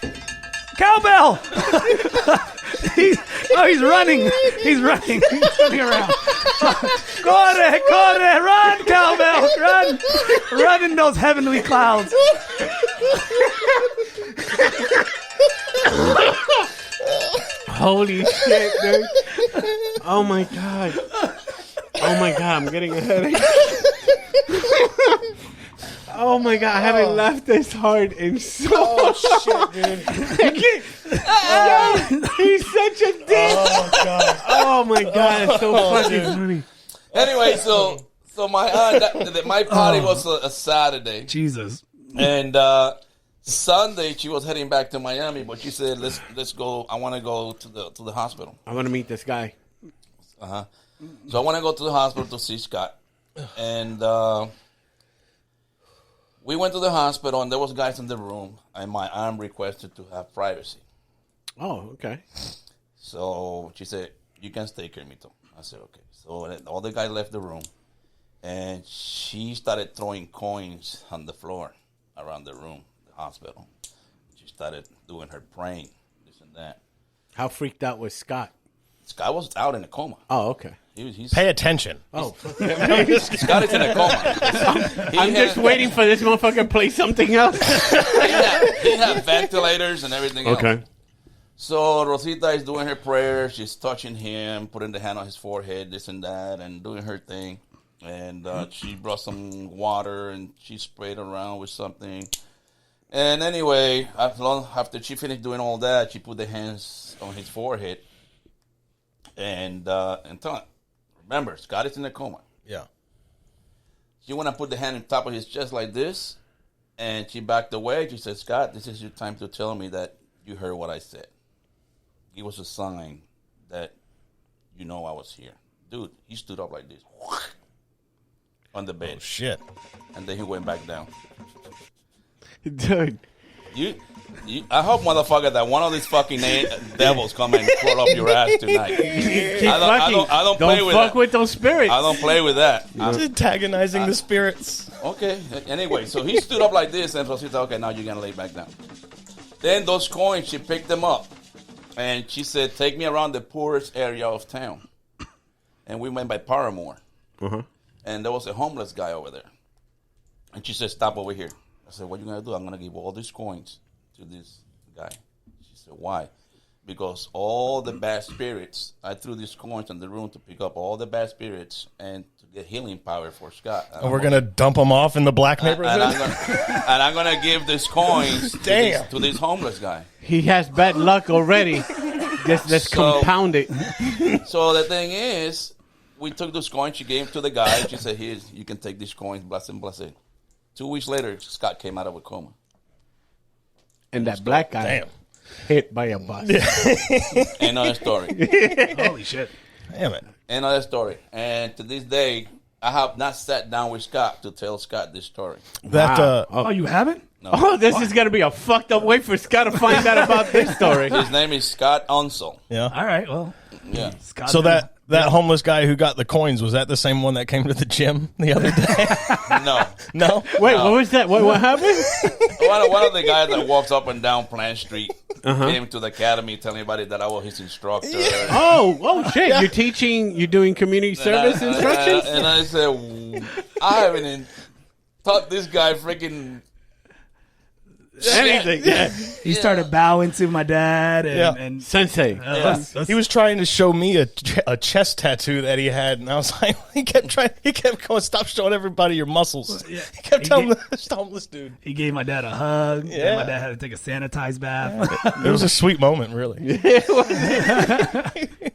Cowbell! he's running. He's running. He's running around. Corre, run, Cowbell, run. Run in those heavenly clouds. Holy shit, dude. Oh my god. Oh my god, I'm getting a headache. Oh my god, I haven't laughed this hard in so shit, dude. He's such a dick. Oh god. Oh my god, it's so fucking funny. anyway, so my aunt, my party was a Saturday, Jesus. and Sunday she was heading back to Miami, but she said, "Let's go. I want to go to the hospital." I want to meet this guy. So I want to go to the hospital to see Scott, and we went to the hospital, and there was guys in the room, and my aunt requested to have privacy. Oh, okay. So she said, "You can stay, Kermito." I said, "Okay." So all the guys left the room, and she started throwing coins on the floor around the room, the hospital. She started doing her praying, this and that. How freaked out was Scott? Scott was out in a coma. Oh, okay. He's Pay attention. Oh, Scott is in a coma. I'm just waiting for this motherfucker to play something else. He had ventilators and everything else. Okay. So Rosita is doing her prayer. She's touching him, putting the hand on his forehead, this and that, and doing her thing. And she brought some water, and she sprayed around with something. And anyway, after she finished doing all that, she put the hands on his forehead. And remember, Scott is in a coma. Yeah. She went and put the hand on top of his chest like this, and she backed away. She said, "Scott, this is your time to tell me that you heard what I said. It was a sign that you know I was here." Dude, he stood up like this on the bed. Oh, shit. And then he went back down. Dude. I hope, motherfucker, that one of these fucking devils come and crawl up your ass tonight. I don't play with that. Don't fuck with those spirits. I don't play with that. Just antagonizing the spirits. Okay. Anyway, so he stood up like this, and so she said, "Okay, now you're going to lay back down." Then those coins, she picked them up, and she said, "Take me around the poorest area of town." And we went by Paramore. And there was a homeless guy over there. And she said, "Stop over here." I said, "What are you going to do?" "I'm going to give all these coins to this guy." She said, "Why?" "Because all the bad spirits, I threw these coins in the room to pick up all the bad spirits and to get healing power for Scott." And we're going to dump them off in the black neighborhood? And I'm going to give these coins to this homeless guy. He has bad luck already. Let's compound it. So the thing is, we took those coins, she gave them to the guy. She said, "Here, you can take these coins, bless him, bless it." 2 weeks later, Scott came out of a coma. And that black guy hit by a bus. Another story. Holy shit. Damn it. Another story. And to this day, I have not sat down with Scott to tell Scott this story. That Oh, you haven't? No. Oh, this is going to be a fucked up way for Scott to find out about this story. His name is Scott Unsel. yeah. All right, well. Yeah. Scott So that homeless guy who got the coins, was that the same one that came to the gym the other day? No. No? Wait, what was that? What happened? One of the guys that walks up and down Plant Street came to the academy telling everybody that I was his instructor. Oh, shit. You're doing community service instructions? And I said, I haven't even taught this guy freaking Anything, yeah. He started bowing to my dad and Sensei. He was trying to show me a chest tattoo that he had, and I was like, he kept going, "Stop showing everybody your muscles." Yeah. He kept telling this homeless dude. he gave my dad a hug. Yeah. And my dad had to take a sanitized bath. It was a sweet moment, really.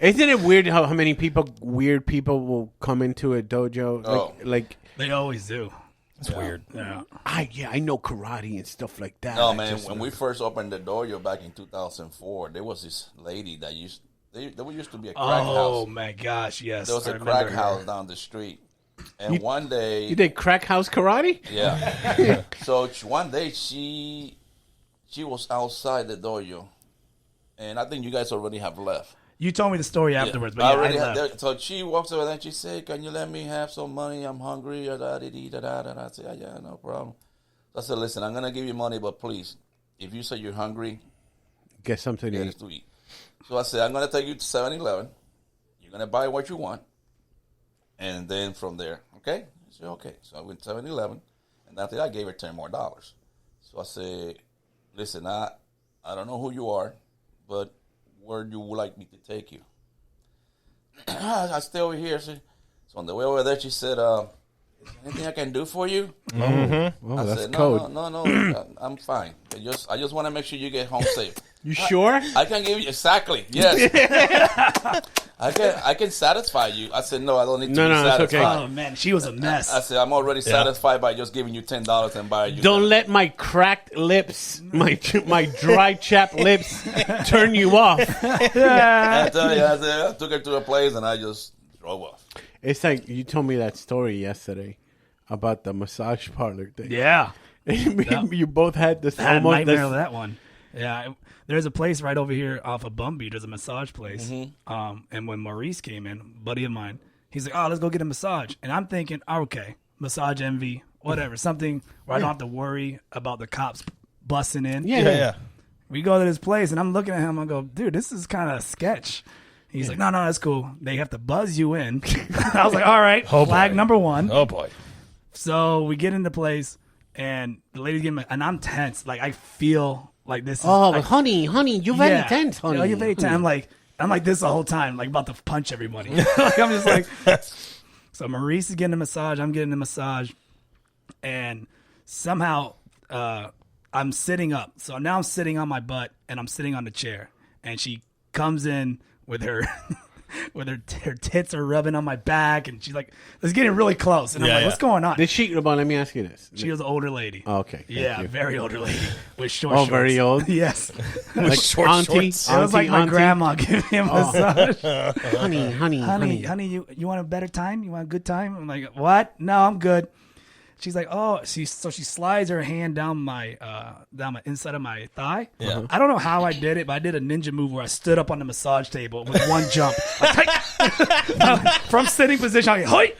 Isn't it weird how many weird people will come into a dojo? Like They always do. It's weird. Yeah. I know karate and stuff like that. No, man. When we first opened the dojo back in 2004, there was this lady that there used to be a crack house. Oh my gosh, yes. There was a crack house down the street, And one day... You did crack house karate? Yeah. So one day she was outside the dojo. And I think you guys already have left. You told me the story afterwards, but I I left. So she walks over there and she said, "Can you let me have some money? I'm hungry." I said, "Yeah, no problem." So I said, "Listen, I'm going to give you money, but please, if you say you're hungry, get something to eat." So I said, "I'm going to take you to 7-Eleven. You're going to buy what you want. And then from there, okay?" She said, "Okay." So I went to 7-Eleven, and after that, I gave her $10 more. So I said, "Listen, I don't know who you are, but where do you like me to take you?" I stay over here. So on the way over there, she said, "Is there anything I can do for you?" Mm-hmm. Oh, I that's said, code. No, I'm fine. I just want to make sure you get home safe. You sure? I can give you exactly. Yes. I can satisfy you. I said, "No, I don't need to be satisfied." It's okay. Oh man, she was a mess. I said, "I'm already satisfied by just giving you $10 and buying you." Don't let my cracked lips, my dry chapped lips, turn you off. I tell you, I took her to a place and I just drove off. It's like you told me that story yesterday about the massage parlor thing. Yeah. You both had this I had a almost nightmare of that one. Yeah, there's a place right over here off of Bum Beach. There's a massage place. And when Maurice came in, buddy of mine, he's like, "Oh, let's go get a massage." And I'm thinking, okay, massage envy, whatever, something where I don't have to worry about the cops busting in. Yeah. We go to this place, and I'm looking at him. I go, "Dude, this is kind of sketch." He's like, no, that's cool. They have to buzz you in. I was like, all right, flag number one. Oh, boy. So we get into place, and the lady's getting me, and I'm tense. Like, I feel like this is... Oh, like, honey, you're very tense, honey. You're very tense. I'm like this the whole time, like about to punch everybody. Like, I'm just like... So Maurice is getting a massage. I'm getting a massage. And somehow I'm sitting up. So now I'm sitting on my butt, and I'm sitting on the chair. And she comes in with her her tits are rubbing on my back, and she's like, it's getting really close. And I'm like, what's going on? Did she, well, let me ask you this. She was an older lady. Oh, okay. Yeah, very older lady with short shorts. Very old? Yes. Like short auntie? It was like my grandma giving me a massage. Honey, you want a better time? You want a good time? I'm like, what? No, I'm good. She's like, oh, she slides her hand down my inside of my thigh. Yeah. I don't know how I did it, but I did a ninja move where I stood up on the massage table with one jump. From sitting position, I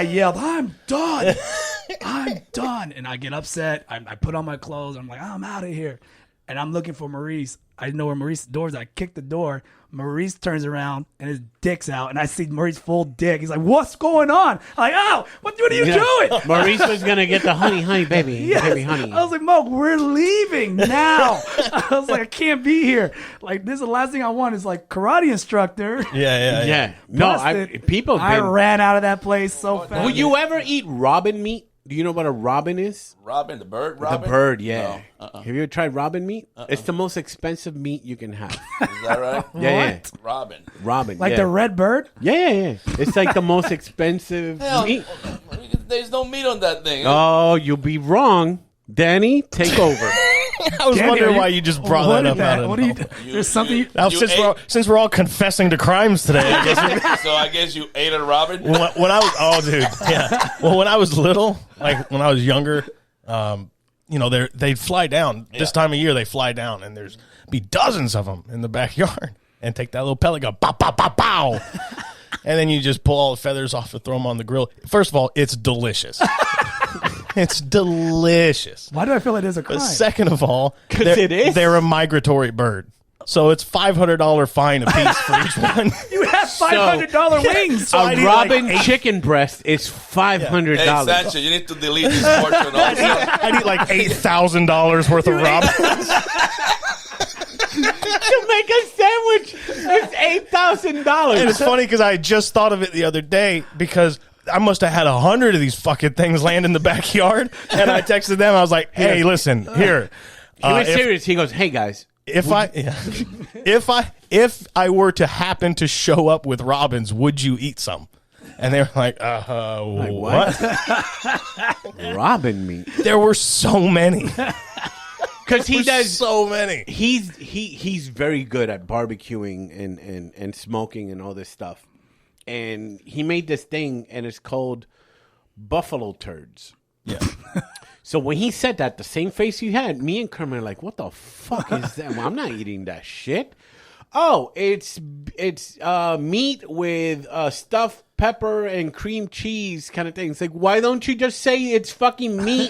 yelled, "I'm done. I'm done." And I get upset. I put on my clothes. I'm like, I'm out of here. And I'm looking for Maurice. I know where Maurice's door is. I kick the door. Maurice turns around and his dick's out, and I see Maurice's full dick. He's like, "What's going on?" I'm like, "Oh, what are you doing?" Maurice was gonna get the honey, baby, baby, honey. I was like, "Mo, we're leaving now." I was like, "I can't be here. Like, this is the last thing I want is like karate instructor." Yeah. No, people. I ran out of that place so fast. Will you ever eat robin meat? Do you know what a robin is? Robin, the bird robin? The bird, yeah. No. Have you ever tried robin meat? It's the most expensive meat you can have. Is that right? Yeah. Robin. Like the red bird? Yeah. It's like the most expensive meat. There's no meat on that thing. Oh, you'll be wrong. Danny, take over. I was wondering why you just brought that up. What are you? There's something. Since we're all confessing to crimes today, I guess. So I guess you ate a robin. When I was, Well, when I was little, like when I was younger, they'd fly down this time of year. They fly down, and there's be dozens of them in the backyard, and take that little pellet, go pow pow pow pow, and then you just pull all the feathers off and throw them on the grill. First of all, it's delicious. It's delicious. Why do I feel it is a crime? But second of all, they're a migratory bird. So it's $500 fine a piece for each one. You have $500 wings. So a robin chicken breast is $500. Hey, Sancho, you need to delete this portion also. I need like $8,000 worth of robins. To make a sandwich, it's $8,000. And it's funny because I just thought of it the other day because I must have had 100 of these fucking things land in the backyard. And I texted them. I was like, hey, listen, here. He was serious. He goes, hey, guys. If I were to happen to show up with robins, would you eat some? And they were like, what? Robin meat. There were so many. Because he does so many. He's very good at barbecuing and smoking and all this stuff. and he made this thing, and it's called buffalo turds. Yeah. So when he said that, the same face you had, me and Kermit are like, what the fuck is that? Well, I'm not eating that shit. Oh, it's meat with stuffed pepper and cream cheese kind of thing. It's like, why don't you just say it's fucking meat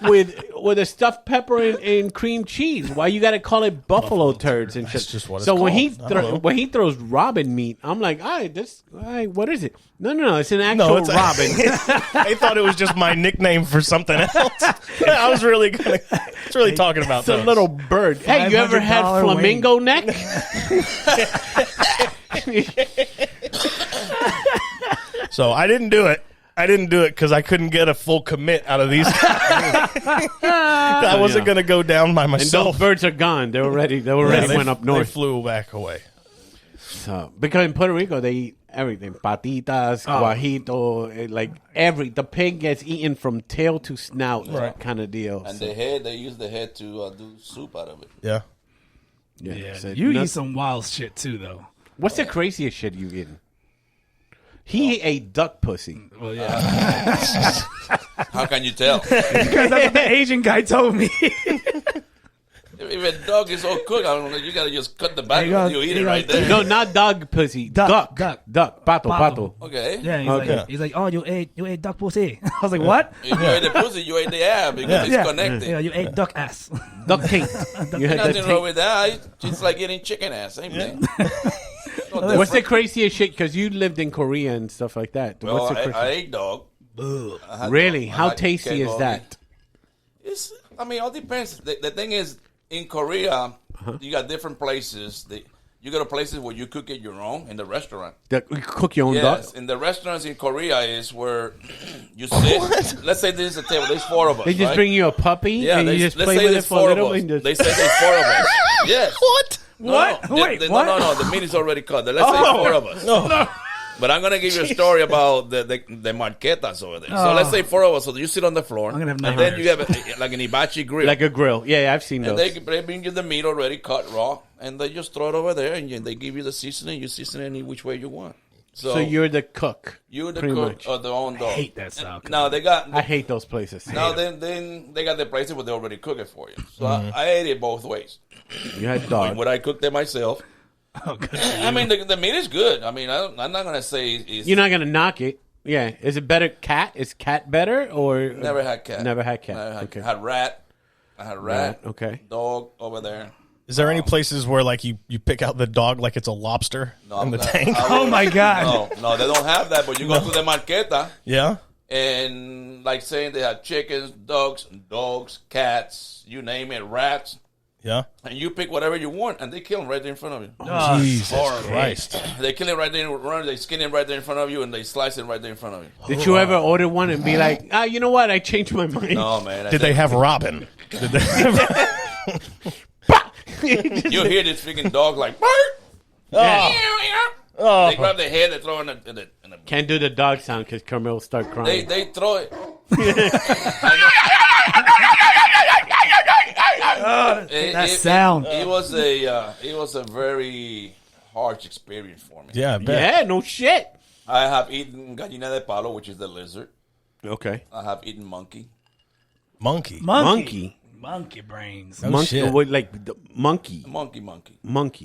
with a stuffed pepper and cream cheese? Why you got to call it buffalo turds and shit? That's just what it's so called. when he throws robin meat, I'm like, all right, what is it? No, it's an actual robin. I thought it was just my nickname for something else. I was really talking about It's a little bird. Hey, you ever had flamingo neck? So I didn't do it. Because I couldn't get a full commit out of these guys. I wasn't going to go down by myself. And those birds are gone. They already went up north. They flew back away. So, because in Puerto Rico, they eat everything. Patitas, guajito, the pig gets eaten from tail to snout kind of deal. And the head, they use the head to do soup out of it. Yeah. So you eat some wild shit too, though. What's the craziest shit you eaten? He ate duck pussy. Well, yeah. How can you tell? Because that's what the Asian guy told me. If a dog is all cooked, I don't know, you gotta just cut the back and you eat it right there. No, not dog pussy. Duck. Pato. Okay. Yeah, he's like, oh, you ate duck pussy. I was like, what? If you ate the pussy, you ate the ab because it's connected. Yeah, you ate duck ass. Duck taint. You had Nothing wrong with that. It's like eating chicken ass. Same thing. What's the craziest shit? Because you lived in Korea and stuff like that. Well, I ate dog. Really? How tasty is that? All depends. The thing is, in Korea, you got different places. You go to places where you cook it your own in the restaurant. You cook your own dog? Yes, in the restaurants in Korea is where you sit. Let's say this is a table. There's 4 of us. They just bring you a puppy and you just play with it for a little bit. They say there's 4 of us. Yes. What? What? Wait, what? No. The meat is already cut. Let's say 4 of us. No. But I'm gonna give you a story about the marquetas over there. So let's say 4 of us. So you sit on the floor, I'm gonna have and then you have like an hibachi grill, like a grill. Yeah, I've seen and those. they bring you the meat already cut raw, and they just throw it over there, and they give you the seasoning. You season it any which way you want. So you're the cook. You're the cook of the own dog. I hate that style. Now I hate those places. Now then they got the places where they already cook it for you. So I ate it both ways. You had dog. Would I cook it myself? Oh, good. I mean, the meat is good. I mean, I'm not gonna say it's... You're not gonna knock it. Yeah, is it better? Cat? Is cat better or never had cat? Never had cat. Okay. I had rat. Okay. Dog over there. Is there any places where like you pick out the dog like it's a lobster in the tank? Oh my god! No, they don't have that. But you go to the marqueta. Yeah. And like saying they have chickens, dogs, cats, you name it, rats. Yeah. And you pick whatever you want, and they kill them right there in front of you. Oh, Jesus Christ. They kill it right there, they skin it right there in front of you, and they slice it right there in front of you. Did you ever order one and be like, you know what? I changed my mind. No, man. Did they have Robin? Did they You hear this freaking dog like, Bert! Yeah. They grab the head, they throw it in the Can't do the dog sound because Kermit will start crying. They throw it. That sound. It was a very harsh experience for me. Yeah, I bet. Yeah, no shit. I have eaten gallina de palo, which is the lizard. Okay. I have eaten monkey. Monkey brains. Oh, monkey, shit. like the monkey,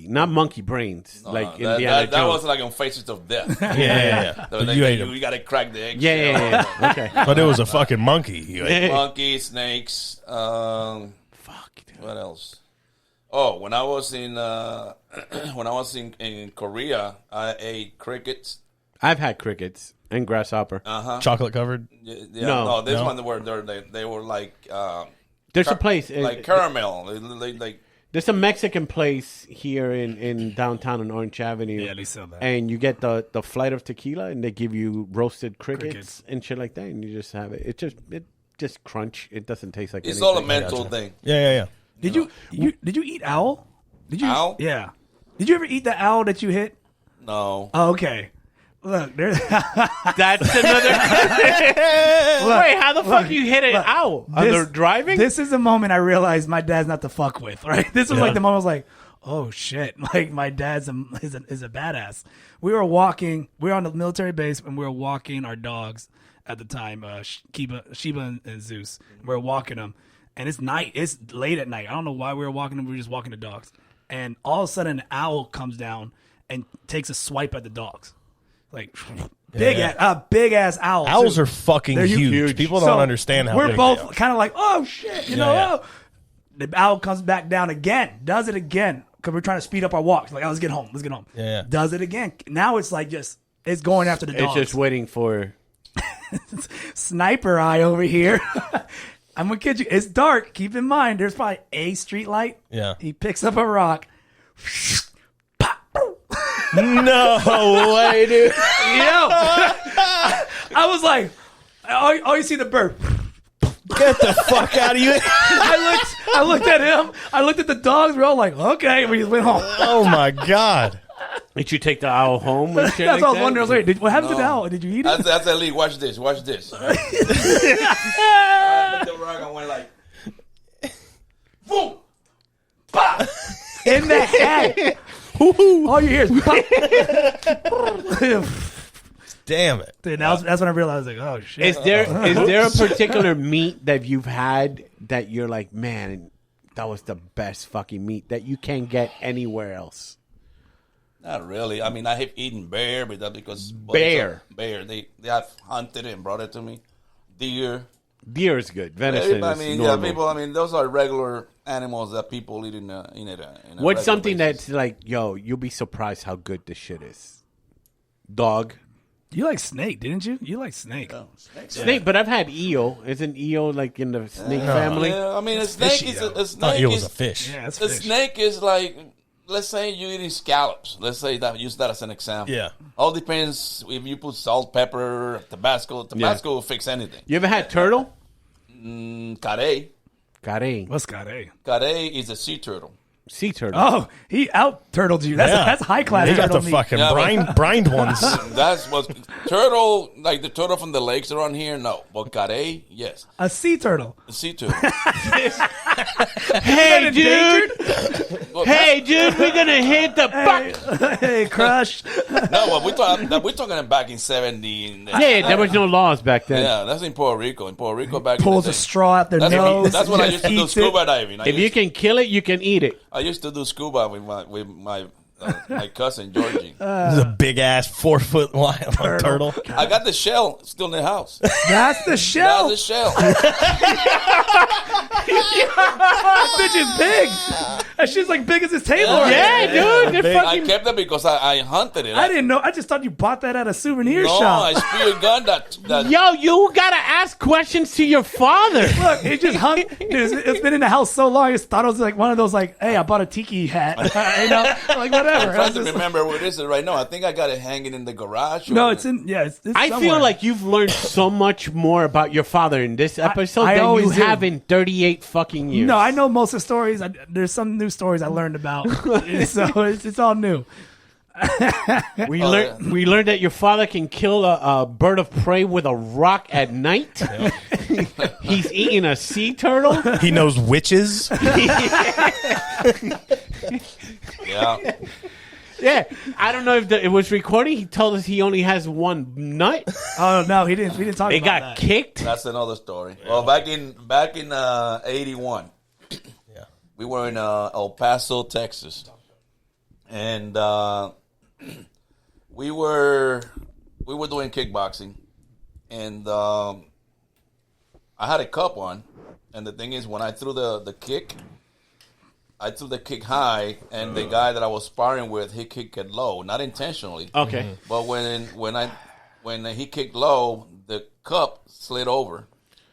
not monkey brains, like Indiana that was like on Faces of Death. Yeah. So you ate them. You gotta crack the eggs. Yeah. Okay. But it was a fucking monkey. You ate. Monkey, snakes. Fuck. Dude. What else? Oh, when I was in Korea, I ate crickets. I've had crickets and grasshopper. Chocolate covered? Yeah, No. this one they were like There's a place like caramel. Like there's a Mexican place here in downtown on Orange Avenue. Yeah, they sell that. And you get the flight of tequila, and they give you roasted crickets and shit like that, and you just have it. It just crunch. It doesn't taste like it's anything. all a mental thing. Yeah. Did you eat owl? Did you owl? Yeah. Did you ever eat the owl that you hit? No. Oh, okay. Look, there's That's another. Wait, how the fuck you hit an owl? Are they driving? This is the moment I realized my dad's not to fuck with. Right. This was like the moment I was like, oh shit, like my dad's is a badass. We were walking. We were on the military base, and we were walking our dogs at the time, Sheba and Zeus. We were walking them, and it's night. It's late at night. I don't know why we were walking them. We were just walking the dogs, and all of a sudden, an owl comes down and takes a swipe at the dogs, like. Big ass owl. Owls too. are fucking They're huge. People don't understand how we're big both they are. kind of like, oh shit, you know. Oh. The owl comes back down again, does it again because we're trying to speed up our walks. Like, oh, let's get home. Yeah. Does it again. Now it's like it's going after the dogs. It's just waiting for sniper eye over here. I'm gonna kid you. It's dark. Keep in mind, there's probably a street light. Yeah. He picks up a rock. No way, dude. Yo, I was like, oh, you see the bird. Get the fuck out of here. I looked at him. I looked at the dogs. We're all like, okay. We just went home. Oh, my God. Did you take the owl home? And shit That's like what I was that? wondering. I was like, what happened to the owl? Did you eat it? That's elite. Watch this. I took the rock and went like, boom, pop. In the head. All you hear is pop. Damn it. Dude, that's when I realized, like, oh, shit. Is there a particular meat that you've had that you're like, man, that was the best fucking meat that you can't get anywhere else? Not really. I mean, I have eaten bear, but that's because Bear. They have hunted it and brought it to me. Deer. Deer is good. Venison I is mean, normal. yeah, people. I mean, those are regular animals that people eat in a What's something basis. that's like, yo, you'll be surprised how good this shit is? Dog. You like snake, didn't you? You like snake. Oh, Snake, but I've had eel. Isn't eel like in the snake family? Yeah, I mean, a snake is a I snake. thought it was a fish. Yeah, that's A fish. snake is like, let's say you're eating scallops. Let's say that use that as an example. Yeah. All depends if you put salt, pepper, Tabasco. Tabasco will fix anything. You ever had turtle? Carey. Carey. What's got a? Carey is a sea turtle. Sea turtle. Oh, he out-turtled you. That's high class They got turtle the meat. fucking Yeah, brined ones. That's what turtle, like the turtle from the lakes around here. No, but carey, yes, A sea turtle. a sea turtle. Hey, dude. Well, Hey, dude, we're going to hit the fuck. Hey, crush. no, well, we're talking back in '70. Yeah, there was no laws back then. Yeah, that's in Puerto Rico. In Puerto Rico, back Pulls in a the day. straw out their That's nose. that's what I just used to do eats it. scuba diving. If you can kill it, you can eat it. I used to do scuba with my cousin Georgie. This is a big ass 4 foot wild turtle. I got the shell still in the house. That's the shell. That's the shell. That bitch is big. That shit's like big as his table. right Yeah, there. dude. They're Big. I fucking... kept it because I hunted it. I didn't know. I just thought you bought that at a souvenir No, shop. I spear gun that Yo, you got to ask questions to your father. Look, it just hung. Dude, it's been in the house so long. I just thought it was like one of those, like, hey, I bought a tiki hat. You know, like whatever. I'm trying to remember where it is right now. I think I got it hanging in the garage. No, it's in. Yeah, it's I somewhere. feel like you've learned so much more about your father in this episode I than you always do. have in 38 fucking years. No, I know most of the stories. There's some new stories I learned about, so it's all new. We learned that your father can kill a bird of prey with a rock at night. He's eating a sea turtle. He knows witches. Yeah. Yeah, I don't know if it was recording. He told us he only has one nut. Oh no, he didn't. We didn't talk They about got that. kicked. That's another story. Well, back in '81, we were in El Paso, Texas, and we were doing kickboxing, and I had a cup on, and the thing is, when I threw the kick, I threw the kick high, and the guy that I was sparring with, he kicked it low, not intentionally. Okay. But when he kicked low, the cup slid over.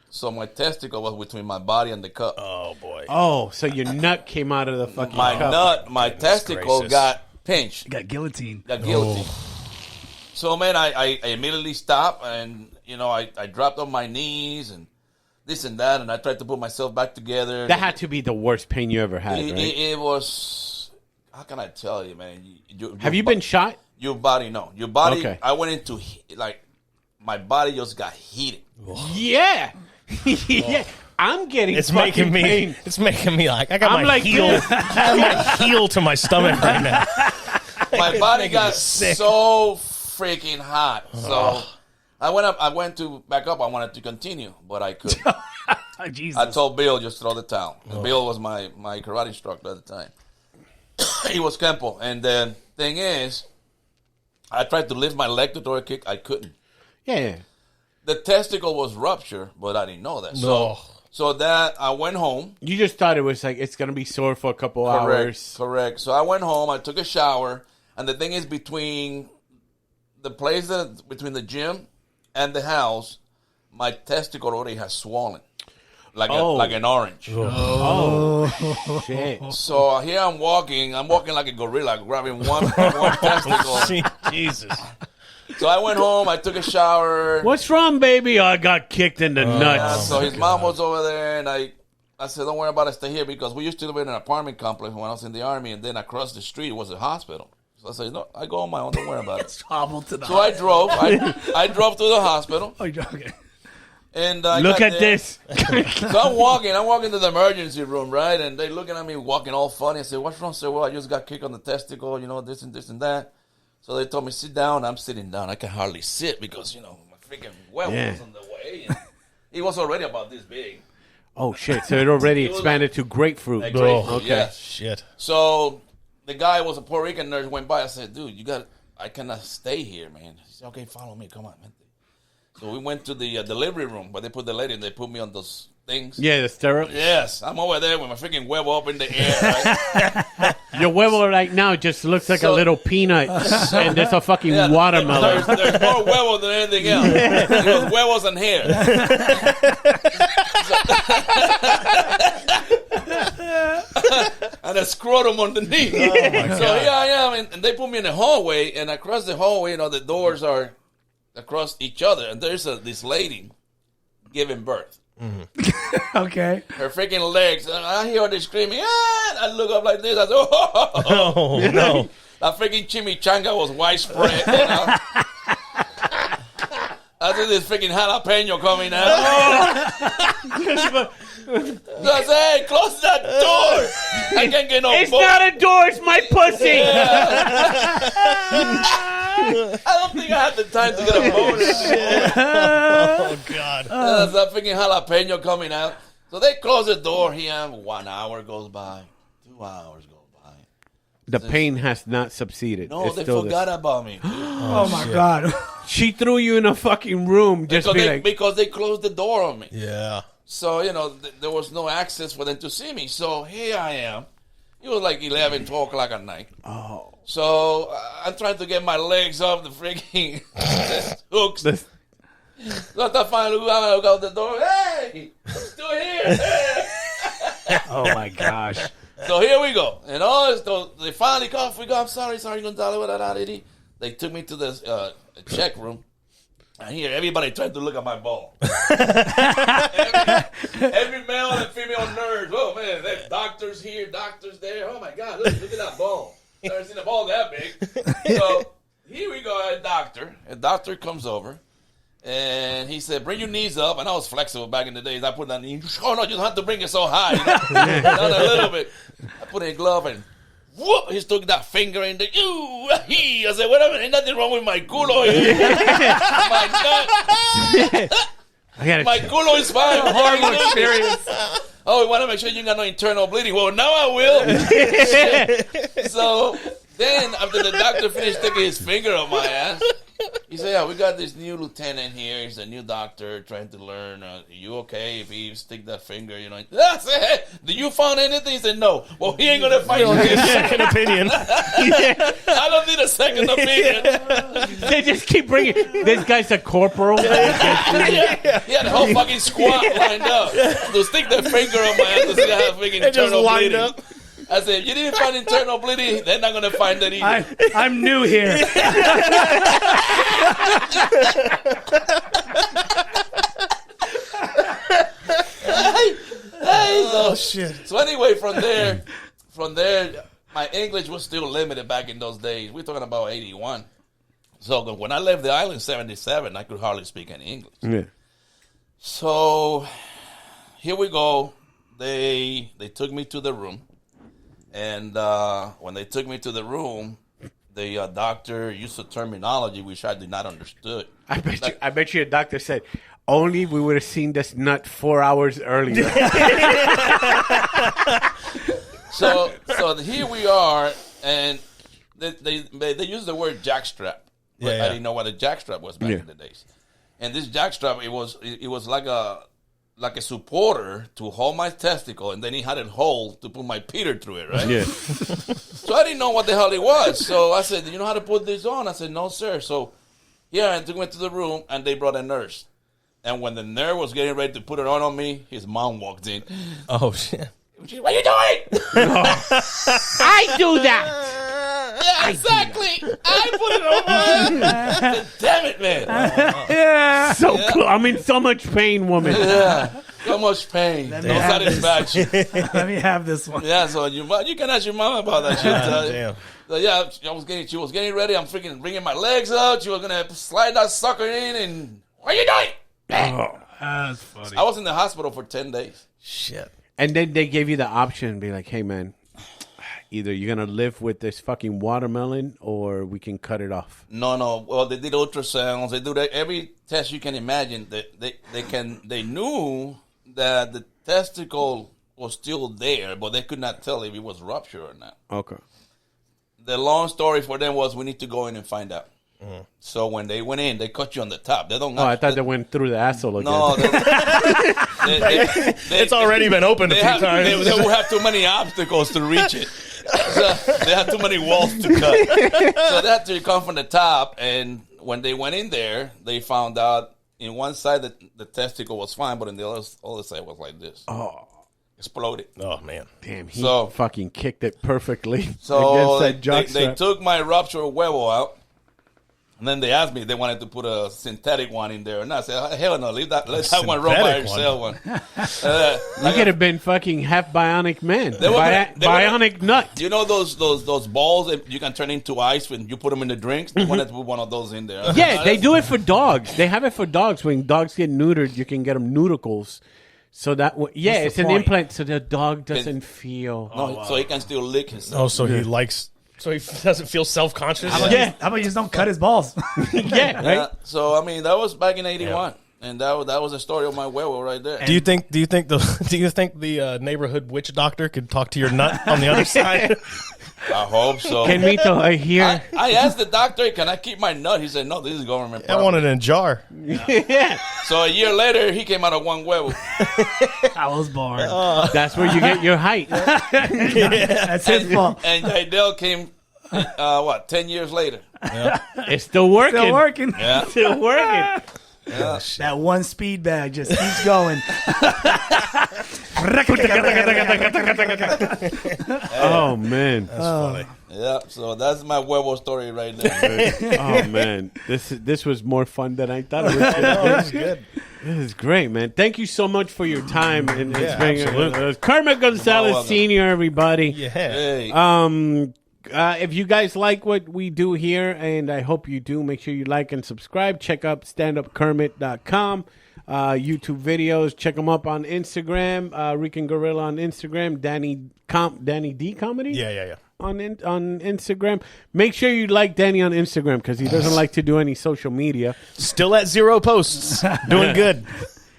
So my testicle was between my body and the cup. Oh, boy. Oh, so your nut came out of the fucking cup. My testicle gracious. got pinched. Got guillotine. Got guilty. So, man, I immediately stopped, and, you know, I dropped on my knees and this and that, and I tried to put myself back together. That had to be the worst pain you ever had, right? It was, how can I tell you, man? Have you been shot? Your body, no. Your body, Okay. I went into, like, my body just got heated. Yeah. Yeah. I'm getting It's fucking making me. pain. It's making me like I got I'm my like heel. I have my heel to my stomach right now. My body making got me sick. so freaking hot. So I went up. I went to back up. I wanted to continue, but I couldn't. Jesus. I told Bill just throw the towel. Bill was my karate instructor at the time. He was Kempo, and then thing is, I tried to lift my leg to throw a kick. I couldn't. Yeah. The testicle was ruptured, but I didn't know that. No. So that I went home. You just thought it was like it's gonna be sore for a couple hours. Correct. So I went home. I took a shower, and the thing is, between the gym and the house, my testicle already has swollen, like an orange. Oh shit! So here I'm walking like a gorilla, grabbing one testicle. Jesus. So I went home. I took a shower. What's wrong, baby? Oh, I got kicked in the nuts. So his mom was over there, and I said, "Don't worry about it. Stay here," because we used to live in an apartment complex when I was in the Army, and then across the street was a hospital. So I said, "No, I go on my own. Don't worry about it." Hobbled to the So I drove. I drove to the hospital, Oh, okay. and I Look got at there. this. So I'm walking to the emergency room, right? And they looking at me walking all funny. I said, "What's wrong?" I said, "Well, I just got kicked on the testicle, this and that." So they told me, sit down. I'm sitting down. I can hardly sit because, my freaking well was on the way. And he was already about this big. Oh shit! So it already expanded to grapefruit. Like grapefruit, okay. yeah. Shit. So the guy was a Puerto Rican nurse, went by. I said, dude, I cannot stay here, man. He said, okay, follow me. Come on, man. So we went to the delivery room, but they put the lady and they put me on those things. Yeah, the stirrup. Yes, I'm over there with my freaking huevo up in the air, right? Your huevo right now just looks like a little peanut, and there's a fucking watermelon. There's more huevos than anything else. It was huevos and hair. And a scrotum underneath. So here I am, and they put me in the hallway, and across the hallway, the doors are across each other, and there's this lady giving birth. Mm-hmm. Okay. Her freaking legs, and I hear her screaming, I look up like this, I said, oh, no. That freaking chimichanga was widespread, I see this freaking jalapeno coming out. So I said, hey, close that door. I can't get no It's not a door, it's my pussy. I don't think I had the time to get a bonus. Oh, God. There's that freaking jalapeno coming out. So they close the door here. 1 hour goes by. 2 hours go by. The pain has not subsided. No, It's they still forgot about me. Oh my God. She threw you in a fucking room just Because they closed the door on me. Yeah. So, there was no access for them to see me. So here I am. It was like 11, 12 o'clock at night. Oh. So I'm trying to get my legs off the freaking hooks. So I finally look out the door. Hey, I'm still here. Oh my gosh. So here we go. And so they finally come. We go, I'm sorry, Gonzalez. They took me to this check room. And here, everybody tried to look at my ball. every male and female nurse. Oh, man, there's doctors here, doctors there. Oh, my God, look at that ball. Never seen a ball that big. So here we go, a doctor. A doctor comes over. And he said, bring your knees up. And I was flexible back in the days. I put that knee. Oh, no, you don't have to bring it so high. Down a little bit. I put a glove and whoop, he stuck that finger in the I said, wait a minute, ain't nothing wrong with my culo here. My God. My culo is fine. Horrible experience. Oh, we want to make sure you got no internal bleeding. Well, now I will. So then, after the doctor finished sticking his finger on my ass, he said, yeah, we got this new lieutenant here. He's a new doctor trying to learn. Are you okay if he stick that finger? I said, hey, do you find anything? He said, no. Well, he ain't going to find a second opinion. I don't need a second opinion. They just keep bringing. This guy's a corporal. He had a whole fucking squad lined up to stick their finger on my ass to see how freaking internal bleeding. Up. I said, if you didn't find internal bleeding, they're not going to find it either. I'm new here. Oh, shit. So anyway, from there, my English was still limited back in those days. We're talking about 81. So when I left the island in 77, I could hardly speak any English. Yeah. So here we go. They took me to the room. And when they took me to the room, the doctor used a terminology which I did not understood. I bet you a doctor said, only we would have seen this nut 4 hours earlier. So here we are, and they use the word jackstrap. But I didn't know what a jackstrap was back in the days. And this jackstrap, it was like a supporter to hold my testicle, and then he had a hole to put my Peter through it, right? Yeah. So I didn't know what the hell it was. So I said, "Do you know how to put this on?" I said, "No, sir." So I went to the room, and they brought a nurse. And when the nurse was getting ready to put it on me, his mom walked in. Oh, shit. What are you doing? I do that. Yeah, exactly. I put it on. I said, damn it, man. Yeah. So I'm in so much pain, woman. Yeah. So much pain. No satisfaction. Let me have this one. Yeah, so you can ask your mom about that shit. Damn. So yeah, she was getting ready. I'm freaking bringing my legs out. She was going to slide that sucker in, and what are you doing? Oh, that's funny. I was in the hospital for 10 days. Shit. and then they gave you the option, be like, hey, man, either you're going to live with this fucking watermelon or we can cut it off. No. Well, they did ultrasounds. They do that, every test you can imagine. They knew that the testicle was still there, but they could not tell if it was ruptured or not. Okay. The long story for them was we need to go in and find out. Mm. So when they went in, they cut you on the top. They don't. I thought they went through the asshole again. No, it's already been opened a few times. They will have too many obstacles to reach it. So they had too many walls to cut. So they had to come from the top. And when they went in there, they found out in one side that the testicle was fine, but in the other side was like this. Oh. Exploded. Oh, man. Damn, he fucking kicked it perfectly. So they took my ruptured huevo out. And then they asked me if they wanted to put a synthetic one in there. And I said, hell no, leave that. Let that one run by itself. You could have been fucking half bionic man. Bionic nut. You know those balls that you can turn into ice when you put them in the drinks? They wanted to put one of those in there. Yeah, they do it for dogs. They have it for dogs. When dogs get neutered, you can get them noodles. So that it's an implant so the dog doesn't feel. No, so he can still lick himself. Oh, so he likes... So he doesn't feel self-conscious? How about you just don't cut his balls? Yeah, right? So, I mean, that was back in 81. Yeah. And that was the story of my huevo right there. Do you think the neighborhood witch doctor could talk to your nut on the other side? I hope so. Kermito, I hear. I asked the doctor, can I keep my nut? He said, no, this is government property. I want it in a jar. Yeah. So a year later, he came out of one huevo. I was born. That's where you get your height. That's his fault. And Idell came, 10 years later. Yeah. It's still working. Still working. Yeah. Still working. Yeah. That one speed bag just keeps going. Oh, man. That's funny. Yeah, so that's my huevo story right there. Oh, man. This was more fun than I thought it was going to be. That was good. This is great, man. Thank you so much for your time. And absolutely. Kermit Gonzalez Sr., everybody. Yeah. Hey. If you guys like what we do here, and I hope you do, make sure you like and subscribe. Check out standupkermit.com. YouTube videos. Check them up on Instagram. Rican Gorilla on Instagram. DannyDComedy. Yeah. On Instagram. Make sure you like Danny on Instagram because he doesn't like to do any social media. Still at 0 posts. Doing good.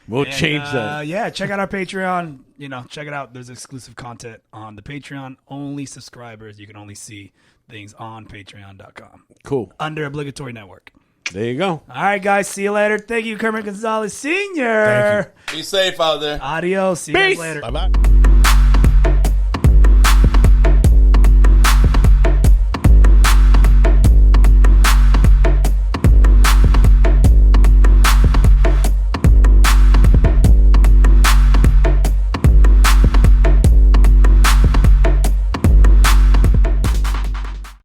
We'll change that. Yeah, check out our Patreon. Check it out. There's exclusive content on the Patreon. Only subscribers. You can only see things on patreon.com. Cool. Under Obligatory Network. There you go. All right, guys. See you later. Thank you, Kermit Gonzalez Sr. Thank Be safe out there. Adios. See you guys later. Bye-bye.